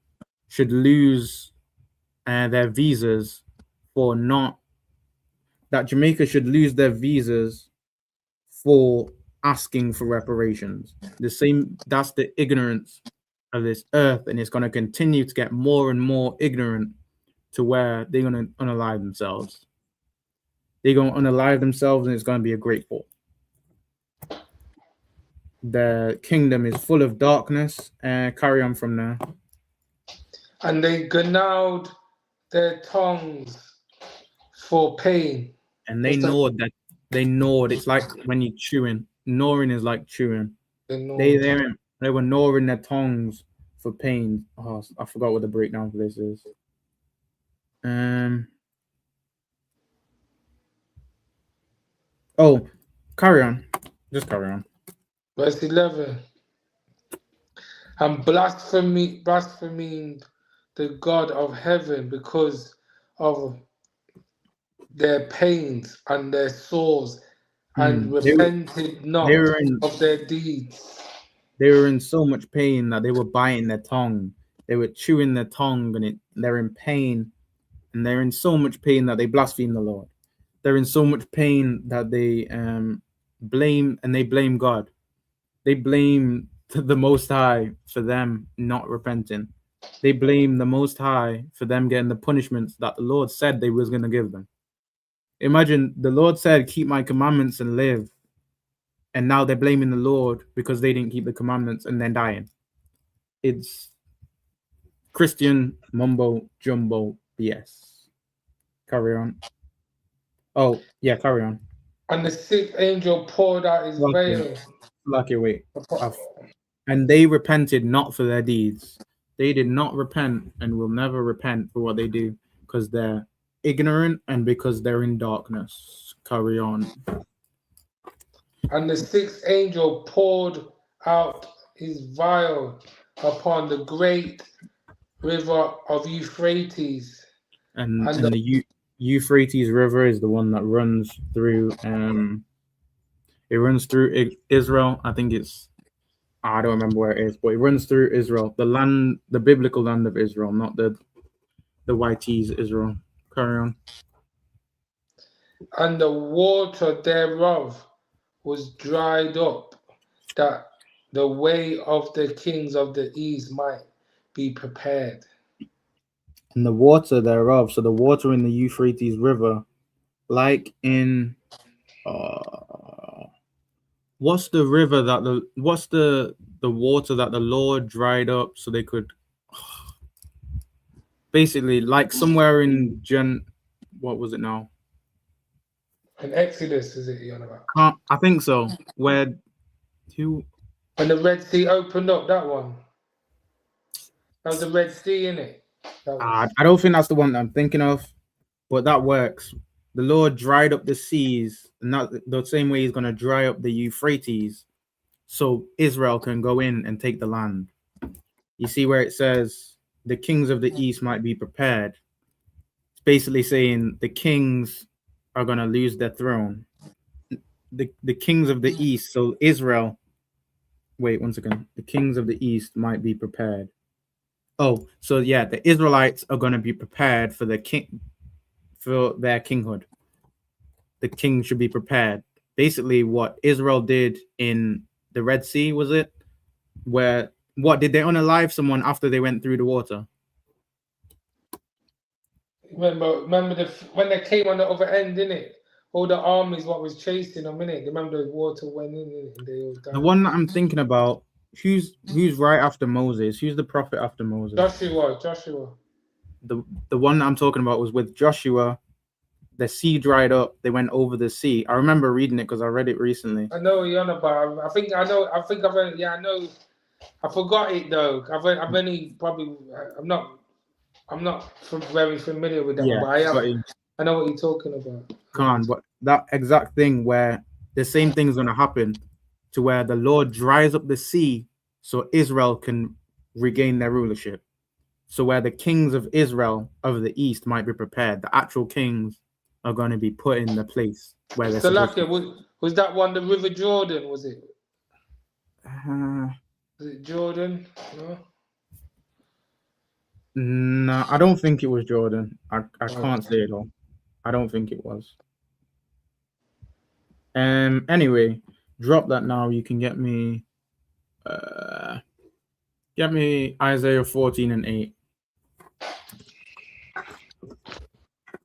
[SPEAKER 18] should lose their visas for asking for reparations. That's the ignorance of this earth, and it's going to continue to get more and more ignorant to where they're going to unalive themselves. They're going to unalive themselves, and it's going to be a great fall. the kingdom is full of darkness. Carry on from there.
[SPEAKER 19] And they gnawed their tongues for pain.
[SPEAKER 18] And they gnawed that. They gnawed. It's like when you're chewing. Gnawing is like chewing. They were gnawing their tongues for pain. Oh, I forgot what the breakdown for this is. Oh, carry on. Just carry on.
[SPEAKER 19] Verse 11. And blaspheming the God of heaven because of their pains and their sores, and repented not of their deeds.
[SPEAKER 18] They were in so much pain that they were biting their tongue. They were chewing their tongue, and they're in pain. And they're in so much pain that they blaspheme the Lord. They're in so much pain that they blame God. They blame the Most High for them not repenting. They blame the Most High for them getting the punishments that the Lord said they was going to give them. Imagine the Lord said, keep my commandments and live. And now they're blaming the Lord because they didn't keep the commandments and then dying. It's Christian mumbo jumbo BS. Carry on. Oh, yeah, carry on.
[SPEAKER 19] And the sixth angel poured out his veil.
[SPEAKER 18] Lucky, wait. And they repented not for their deeds. They did not repent and will never repent for what they do because they're ignorant and because they're in darkness. Carry on.
[SPEAKER 19] And the sixth angel poured out his vial upon the great river of Euphrates.
[SPEAKER 18] And the Euphrates River is the one that runs through. It runs through Israel. I think I don't remember where it is, but it runs through Israel, the land, the biblical land of Israel, not the YT's Israel. Carry on.
[SPEAKER 19] And the water thereof was dried up, that the way of the kings of the east might be prepared.
[SPEAKER 18] And the water thereof, so the water in the Euphrates River, like in what's the river that what's the water that the Lord dried up so they could basically like somewhere in what was it now?
[SPEAKER 19] In Exodus, is it you're on about?
[SPEAKER 18] I think so. When
[SPEAKER 19] the Red Sea opened up, that one. That was the Red Sea, innit?
[SPEAKER 18] I don't think that's the one that I'm thinking of, but that works. The Lord dried up the seas, and not the same way he's going to dry up the Euphrates so Israel can go in and take the land. You see where it says the kings of the east might be prepared. It's basically saying the kings are going to lose their throne. The kings of the east, so Israel. Wait, one second. The kings of the east might be prepared. Oh, so yeah, the Israelites are going to be prepared for their kinghood. The king should be prepared. Basically, what Israel did in the Red Sea, was it? What did they unalive someone after they went through the water?
[SPEAKER 19] Remember when they came on the other end, innit? All the armies what was chasing them, innit? Remember the water went in, innit? And they all died.
[SPEAKER 18] The one that I'm thinking about, who's right after Moses? Who's the prophet after Moses?
[SPEAKER 19] Joshua.
[SPEAKER 18] The one that I'm talking about was with Joshua. The sea dried up. They went over the sea. I remember reading it because I read it recently.
[SPEAKER 19] I know what you're on about. I think I've read. Yeah, I know. I forgot it though. I'm not very familiar with that.
[SPEAKER 18] Yeah,
[SPEAKER 19] but I know what you're talking about.
[SPEAKER 18] Come on, but that exact thing where the same thing is going to happen, to where the Lord dries up the sea so Israel can regain their rulership. So where the kings of Israel of the east might be prepared, the actual kings are going to be put in the place where they're supposed to be.
[SPEAKER 19] Was that one the River Jordan, was it? Was it Jordan? No?
[SPEAKER 18] No, I don't think it was Jordan. I can't say it all. I don't think it was. Anyway, drop that now. You can get me Isaiah 14 and 8.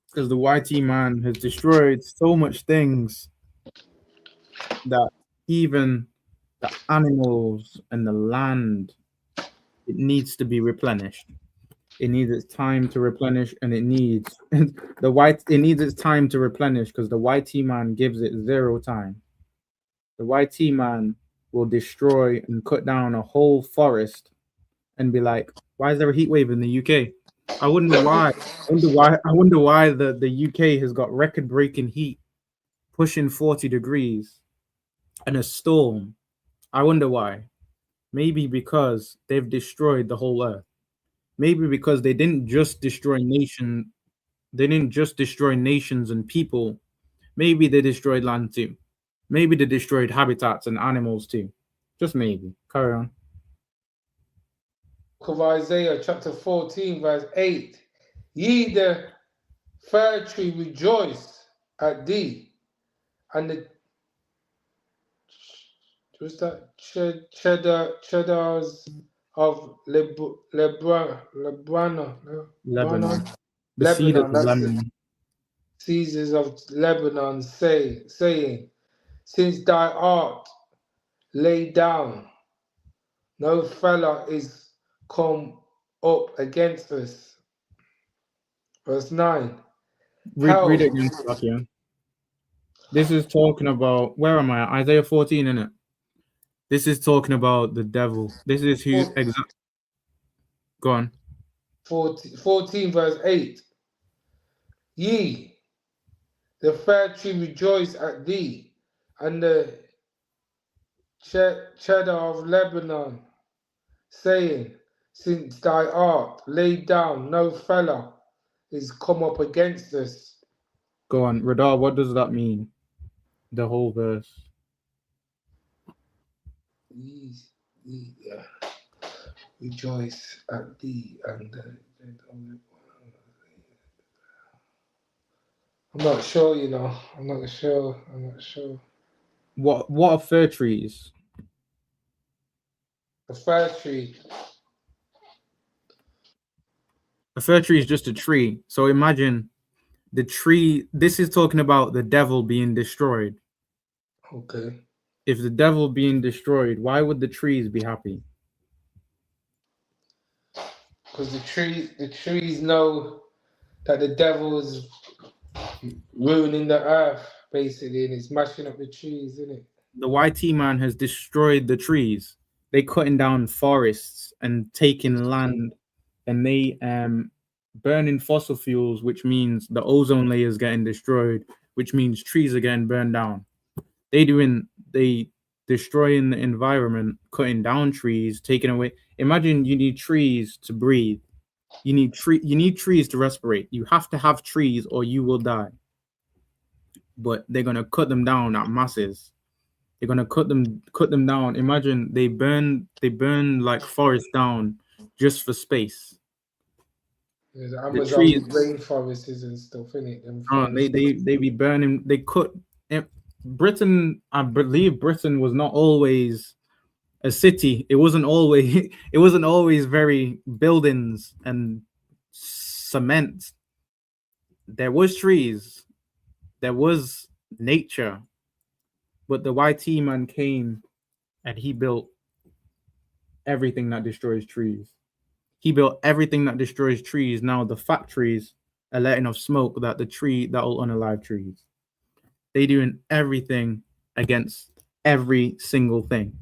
[SPEAKER 18] Because the YT man has destroyed so much things that even the animals and the land, it needs to be replenished. It needs its time to replenish, and it needs it needs its time to replenish because the YT man gives it 0 time. The YT man will destroy and cut down a whole forest and be like, why is there a heat wave in the UK? I wonder why. I wonder why the UK has got record-breaking heat, pushing 40 degrees, and a storm. I wonder why. Maybe because they've destroyed the whole earth. Maybe because they didn't just destroy nations and people. Maybe they destroyed land too. Maybe they destroyed habitats and animals too. Just maybe. Carry on.
[SPEAKER 19] Of Isaiah chapter 14, verse 8. Ye the fir tree rejoice at thee, and the cheddars of Lebanon.
[SPEAKER 18] Lebanon. The cedars of Lebanon.
[SPEAKER 19] Cedars of Lebanon saying, since thy art laid down, no fella is come up against us. Verse 9.
[SPEAKER 18] Read it again, Sebastian. This is talking about, where am I? Isaiah 14, innit? This is talking about the devil. This is who exactly. Go on.
[SPEAKER 19] 14 verse 8. Ye, the fair tree rejoice at thee, and the cheddar of Lebanon, saying, since thy art laid down, no fella is come up against us.
[SPEAKER 18] Go on, Radar, what does that mean? The whole verse.
[SPEAKER 19] Rejoice at thee, and I'm not sure, you know. I'm not sure.
[SPEAKER 18] What are fir trees?
[SPEAKER 19] A fir tree.
[SPEAKER 18] A fir tree is just a tree. So imagine the tree. This is talking about the devil being destroyed.
[SPEAKER 19] Okay.
[SPEAKER 18] If the devil being destroyed, why would the trees be happy?
[SPEAKER 19] Because the trees know that the devil is ruining the earth, basically, and it's mashing up the trees, isn't it?
[SPEAKER 18] The YT man has destroyed the trees. They cutting down forests and taking land, and they burning fossil fuels, which means the ozone layer is getting destroyed, which means trees are getting burned down. They destroying the environment, cutting down trees, taking away. Imagine you need trees to breathe. You need trees to respirate. You have to have trees or you will die. But they're gonna cut them down at masses. They're gonna cut them down. Imagine they burn like forests down just for space.
[SPEAKER 19] Yeah, the Amazon rainforests and stuff, innit?
[SPEAKER 18] They be burning. They cut. Britain, I believe Britain was not always a city. It wasn't always very buildings and cement. There was trees, there was nature, but the YT man came and he built everything that destroys trees. He built everything that destroys trees. Now the factories are letting off smoke that will unalive trees. They doing everything against every single thing.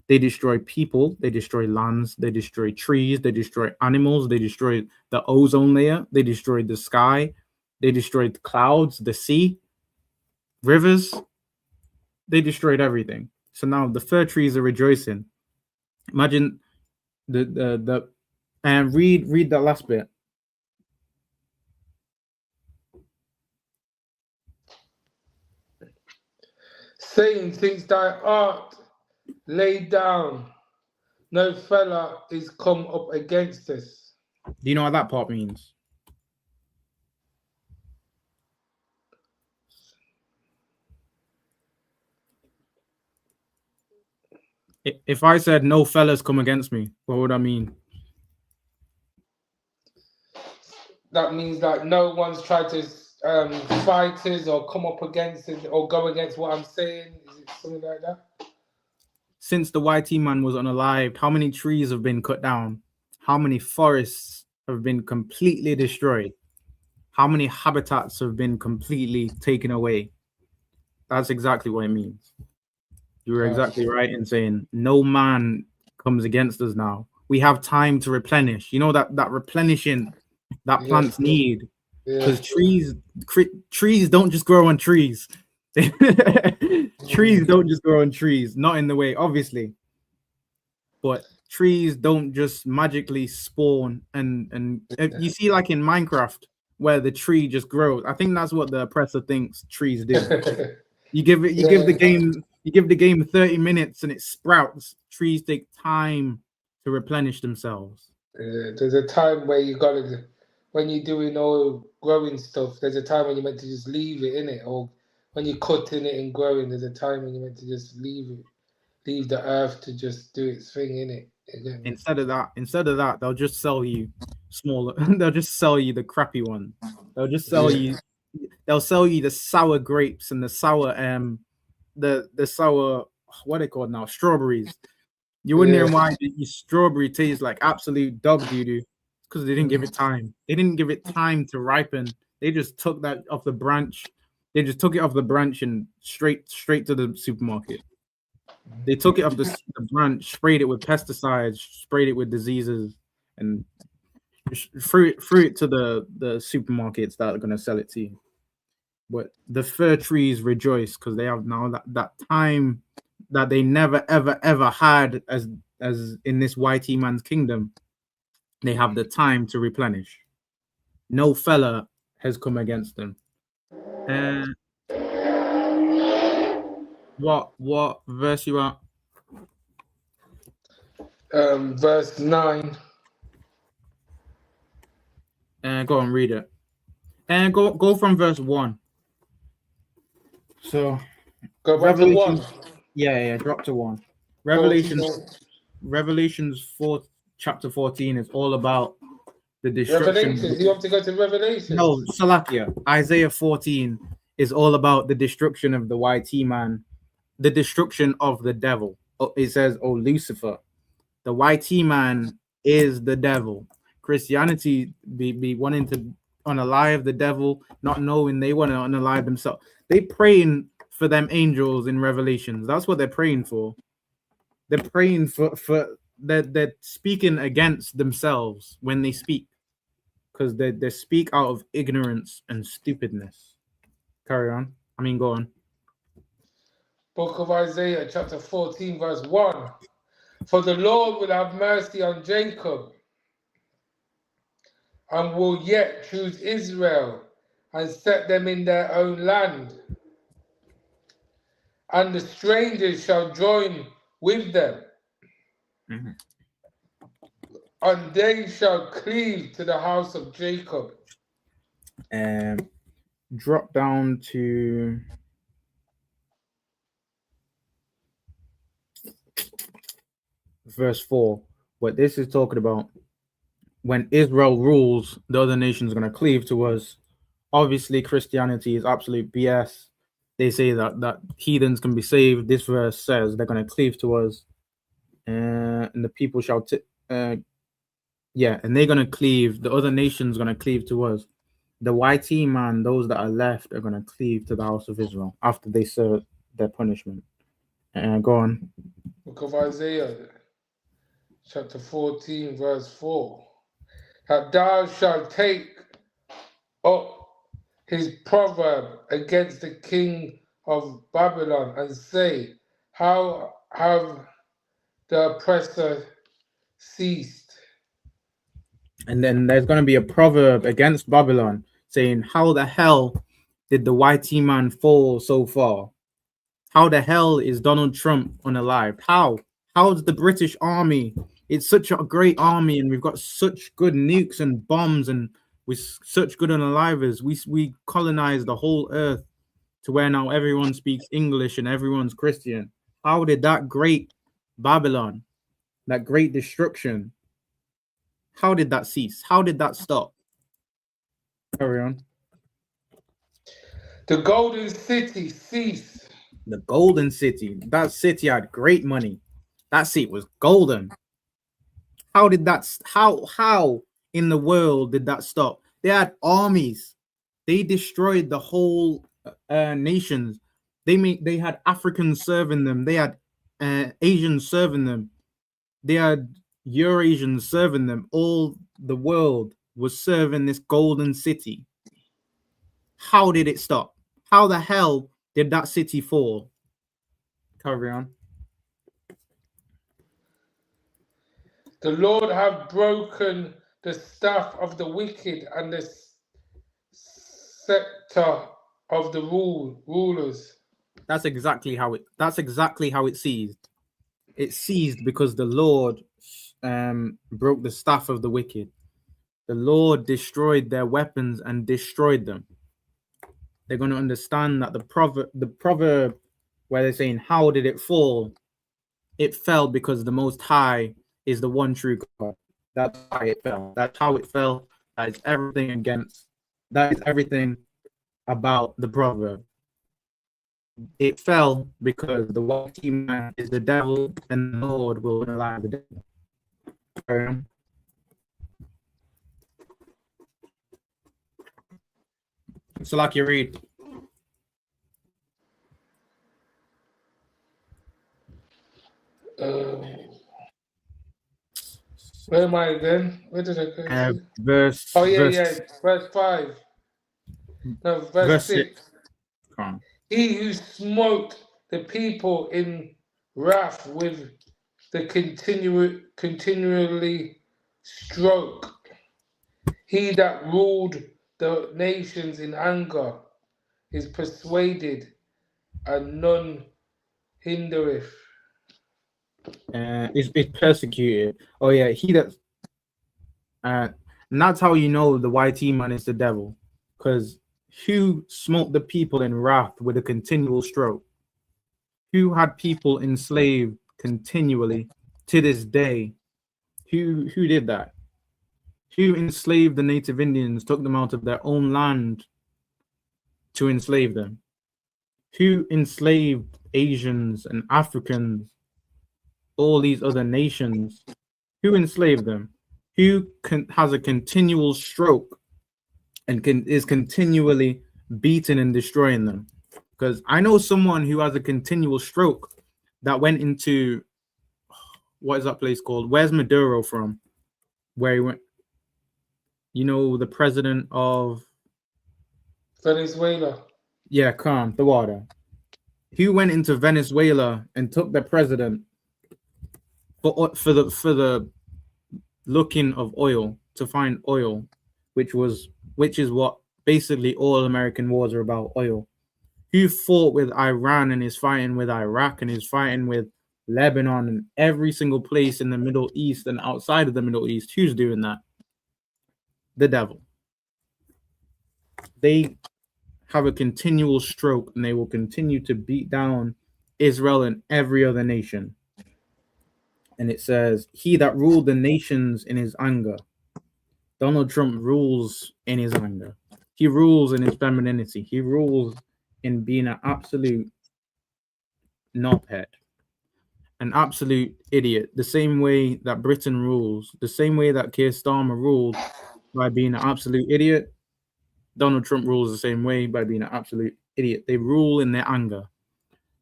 [SPEAKER 18] They destroy people, they destroy lands, they destroy trees, they destroy animals, they destroy the ozone layer, they destroyed the sky, they destroyed the clouds, the sea, rivers. They destroyed everything. So now the fir trees are rejoicing. Imagine the and read that last bit.
[SPEAKER 19] Saying, since thy art laid down, no fella is come up against us.
[SPEAKER 18] Do you know what that part means? If I said no fellas come against me, what would I mean?
[SPEAKER 19] That means that no one's tried to fight us or come up against it or go against what I'm saying. Is it something like that?
[SPEAKER 18] since the YT man was unalived, how many trees have been cut down? How many forests have been completely destroyed? How many habitats have been completely taken away? That's exactly what it means. You were exactly right in saying no man comes against us now. We have time to replenish. You know that replenishing that plants need, because trees don't just grow on trees. Trees don't just grow on trees, not in the way, obviously. But trees don't just magically spawn and you see, like in Minecraft, where the tree just grows. I think that's what the oppressor thinks trees do. You give the game 30 minutes and it sprouts. Trees take time to replenish themselves.
[SPEAKER 19] There's a time where you gotta, when you're doing all growing stuff, there's a time when you're meant to just leave it in it, or when you're cutting it and growing, there's a time when you're meant to just leave the earth to just do its thing in it.
[SPEAKER 18] Instead of that, they'll just sell you smaller. They'll just sell you the crappy one. They'll just sell you. They'll sell you the sour grapes and the sour the sour, what are they called now? Strawberries. You wondering why your strawberry tastes like absolute dog doo-doo? Because they didn't give it time. They didn't give it time to ripen. They just took that off the branch. They just took it off the branch and straight to the supermarket. They took it off the branch, sprayed it with pesticides, sprayed it with diseases, and threw it to the supermarkets that are going to sell it to you. But the fir trees rejoice because they have now that time that they never ever had as in this YT man's kingdom. They have the time to replenish. No fella has come against them. And what verse you at?
[SPEAKER 19] Verse 9.
[SPEAKER 18] And go and read it. And go from verse 1. So
[SPEAKER 19] go back to 1.
[SPEAKER 18] Yeah, drop to 1. Revelations 4, chapter 14 is all about the destruction.
[SPEAKER 19] Revelations. You have to go to Revelations.
[SPEAKER 18] No, Salakia. Isaiah 14 is all about the destruction of the YT man, the destruction of the devil. It says, "Oh Lucifer, the YT man is the devil." Christianity be wanting to unalive the devil, not knowing they want to unalive themselves. They praying for them angels in Revelations. That's what they're praying for. They're praying for they're speaking against themselves when they speak, because they speak out of ignorance and stupidness. Carry on. Go on.
[SPEAKER 19] Book of Isaiah, chapter 14, verse 1. For the Lord will have mercy on Jacob and will yet choose Israel and set them in their own land. And the strangers shall join with them.
[SPEAKER 18] Mm-hmm.
[SPEAKER 19] And they shall cleave to the house of Jacob.
[SPEAKER 18] And drop down to verse 4. What this is talking about, when Israel rules, the other nations are going to cleave to us. Obviously, Christianity is absolute BS. They say that heathens can be saved. This verse says they're going to cleave to us, and the people shall and they're going to cleave. The other nations are going to cleave to us. The YT man, those that are left, are going to cleave to the house of Israel after they serve their punishment. Go on.
[SPEAKER 19] Book of Isaiah, chapter 14, verse 4. That thou shalt take up his proverb against the king of Babylon and say, how have the oppressor ceased?
[SPEAKER 18] And then there's going to be a proverb against Babylon saying, how the hell did the YT man fall so far? How the hell is Donald Trump unalived? How's the British army? It's such a great army, and we've got such good nukes and bombs, and with such good unalivers. We colonized the whole earth to where now everyone speaks English and everyone's Christian. How did that great Babylon, that great destruction, how did that cease? How did that stop? Carry on.
[SPEAKER 19] The golden city ceased.
[SPEAKER 18] The golden city. That city had great money. That seat was golden. How did that? How in the world did that stop? They had armies. They destroyed the whole nations. They had Africans serving them. They had Asians serving them. They had Eurasians serving them. All the world was serving this golden city. How did it stop? How the hell did that city fall? Carry on.
[SPEAKER 19] The Lord have broken the staff of the wicked and the scepter of the rulers.
[SPEAKER 18] That's exactly how it seized. It seized because the Lord broke the staff of the wicked. The Lord destroyed their weapons and destroyed them. They're going to understand that the proverb where they're saying, how did it fall? It fell because the Most High is the one true God. That's why it fell. That's how it fell. That is everything about the proverb. It fell because the white man is the devil and the Lord will allow the devil. So like you read.
[SPEAKER 19] Where am I again? Where did I go to?
[SPEAKER 18] Verse
[SPEAKER 19] 5. No, verse 6. He who smote the people in wrath with the continually stroke. He that ruled the nations in anger is persuaded, and none hindereth.
[SPEAKER 18] Is persecuted. Oh yeah, he that. And that's how you know the YT man is the devil, because who smote the people in wrath with a continual stroke? Who had people enslaved continually to this day? Who did that? Who enslaved the native Indians, took them out of their own land to enslave them? Who enslaved Asians and Africans, all these other nations? Who enslaved them? Who has a continual stroke and is continually beating and destroying them? Because I know someone who has a continual stroke that went into, what is that place called? Where's Maduro from? Where he went, you know, the president of
[SPEAKER 19] Venezuela.
[SPEAKER 18] Yeah, calm the water. He went into Venezuela and took the president for the looking of oil, to find oil, which is what basically all American wars are about, oil. He fought with Iran and is fighting with Iraq and is fighting with Lebanon and every single place in the Middle East and outside of the Middle East. Who's doing that? The devil. They have a continual stroke and they will continue to beat down Israel and every other nation. And it says, he that ruled the nations in his anger. Donald Trump rules in his anger. He rules in his femininity. He rules in being an absolute knobhead, an absolute idiot. The same way that Britain rules, the same way that Keir Starmer ruled by being an absolute idiot, Donald Trump rules the same way by being an absolute idiot. They rule in their anger.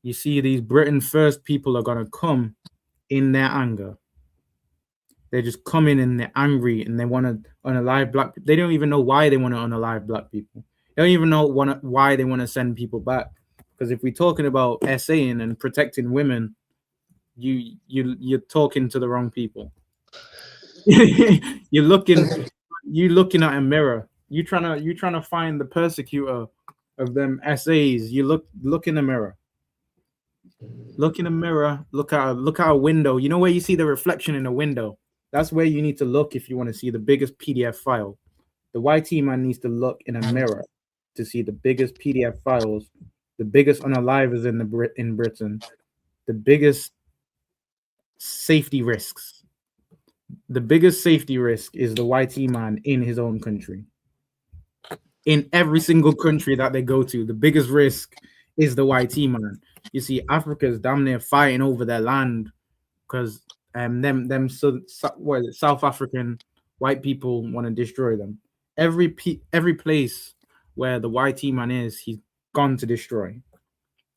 [SPEAKER 18] You see, these Britain First people are going to come in their anger. They just come in and they're angry and they want to unalive black people. They don't even know why they want to unalive black people. They don't even know why they want to send people back. Because if we're talking about essaying and protecting women, you're talking to the wrong people. you're looking at a mirror. You're trying to find the persecutor of them essays. You look in the mirror. Look in the mirror. Look out a window. You know where you see the reflection in a window? That's where you need to look if you want to see the biggest PDF file. The YT man needs to look in a mirror to see the biggest PDF files, the biggest unalivers in Britain, the biggest safety risks. The biggest safety risk is the YT man in his own country. In every single country that they go to, the biggest risk is the YT man. You see, Africa is damn near fighting over their land because South African white people want to destroy them. Every place where the YT man is, he's gone to destroy.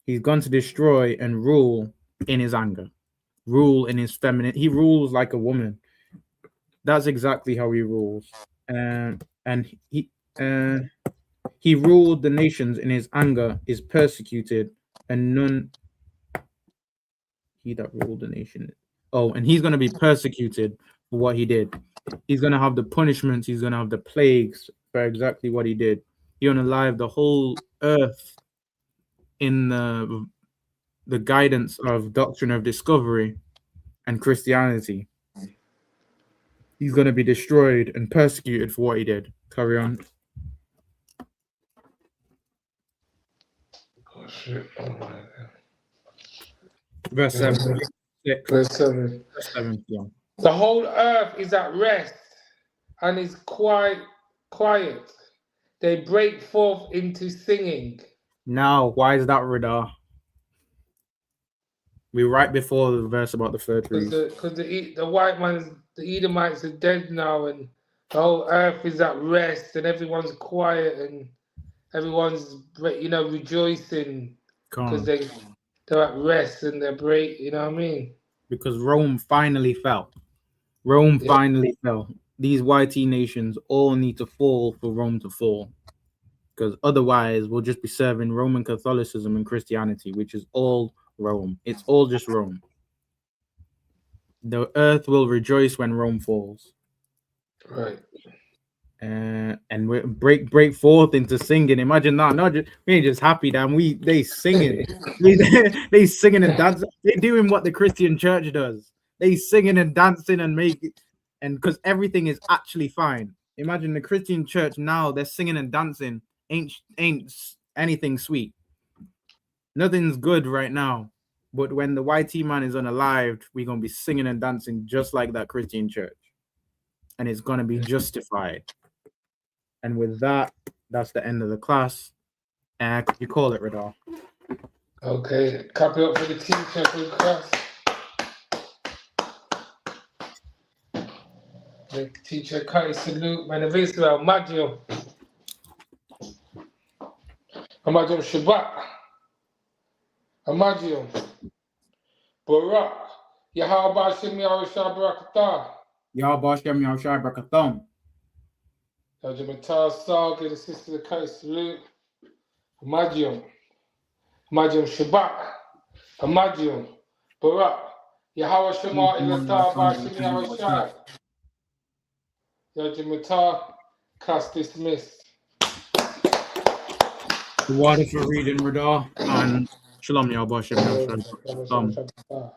[SPEAKER 18] He's gone to destroy and rule in his anger, rule in his feminine. He rules like a woman. That's exactly how he rules. And he ruled the nations in his anger, is persecuted, and none. He that ruled the nation. Oh, and he's going to be persecuted for what he did. He's going to have the punishments. He's going to have the plagues for exactly what he did. He unalived the whole earth in the guidance of doctrine of discovery and Christianity. He's going to be destroyed and persecuted for what he did. Carry on.
[SPEAKER 19] Oh, shit. Oh, my God.
[SPEAKER 18] Verse 7.
[SPEAKER 19] Verse 7.
[SPEAKER 18] Verse 7, yeah.
[SPEAKER 19] The whole earth is at rest and is quiet. They break forth into singing.
[SPEAKER 18] Now, why is that, Radar? We're right before the verse about the fir trees.
[SPEAKER 19] Because the white man's, the Edomites are dead now, and the whole earth is at rest, and everyone's quiet, and everyone's, rejoicing because they're at rest and they're break. You know what I mean?
[SPEAKER 18] Because Rome finally fell. Finally fell. These YT nations all need to fall for Rome to fall. Because otherwise, we'll just be serving Roman Catholicism and Christianity, which is all Rome. It's all just Rome. The earth will rejoice when Rome falls.
[SPEAKER 19] Right.
[SPEAKER 18] And we break forth into singing. Imagine that. We ain't just happy, damn. They singing. they singing and dancing. They're doing what the Christian church does. They singing and dancing and because everything is actually fine. Imagine the Christian church now, they're singing and dancing. Ain't anything sweet. Nothing's good right now. But when the YT man is unalived, we're gonna be singing and dancing just like that Christian church. And it's gonna be justified. And with that, that's the end of the class. And could you call it, Radar?
[SPEAKER 19] Okay, copy up for the teacher for the class. The teacher, Kai salute, man of Israel, Magium. Magium Shabbat. Magium. Barak. Yahweh Shem Yahushua Barakatah.
[SPEAKER 18] Yahweh Shem Yahushua Barakatah.
[SPEAKER 19] Yajimatar Sal, get a sister the Kai salute. Magium. Magium Shabbat. Magium. Barak. Yahweh Shema Ilatar Bashim Yahushua. Yajimatar, class dismissed.
[SPEAKER 18] The water for reading, Radar, and Shalom Yahweh Shem Yahushua.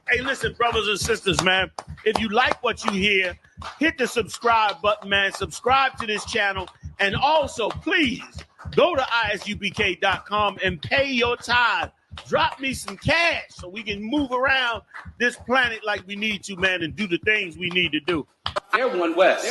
[SPEAKER 21] Hey, listen, brothers and sisters, man. If you like what you hear, hit the subscribe button, man. Subscribe to this channel. And also, please, go to ISUPK.com and pay your tithe. Drop me some cash so we can move around this planet like we need to, man, and do the things we need to do.
[SPEAKER 22] They're one West.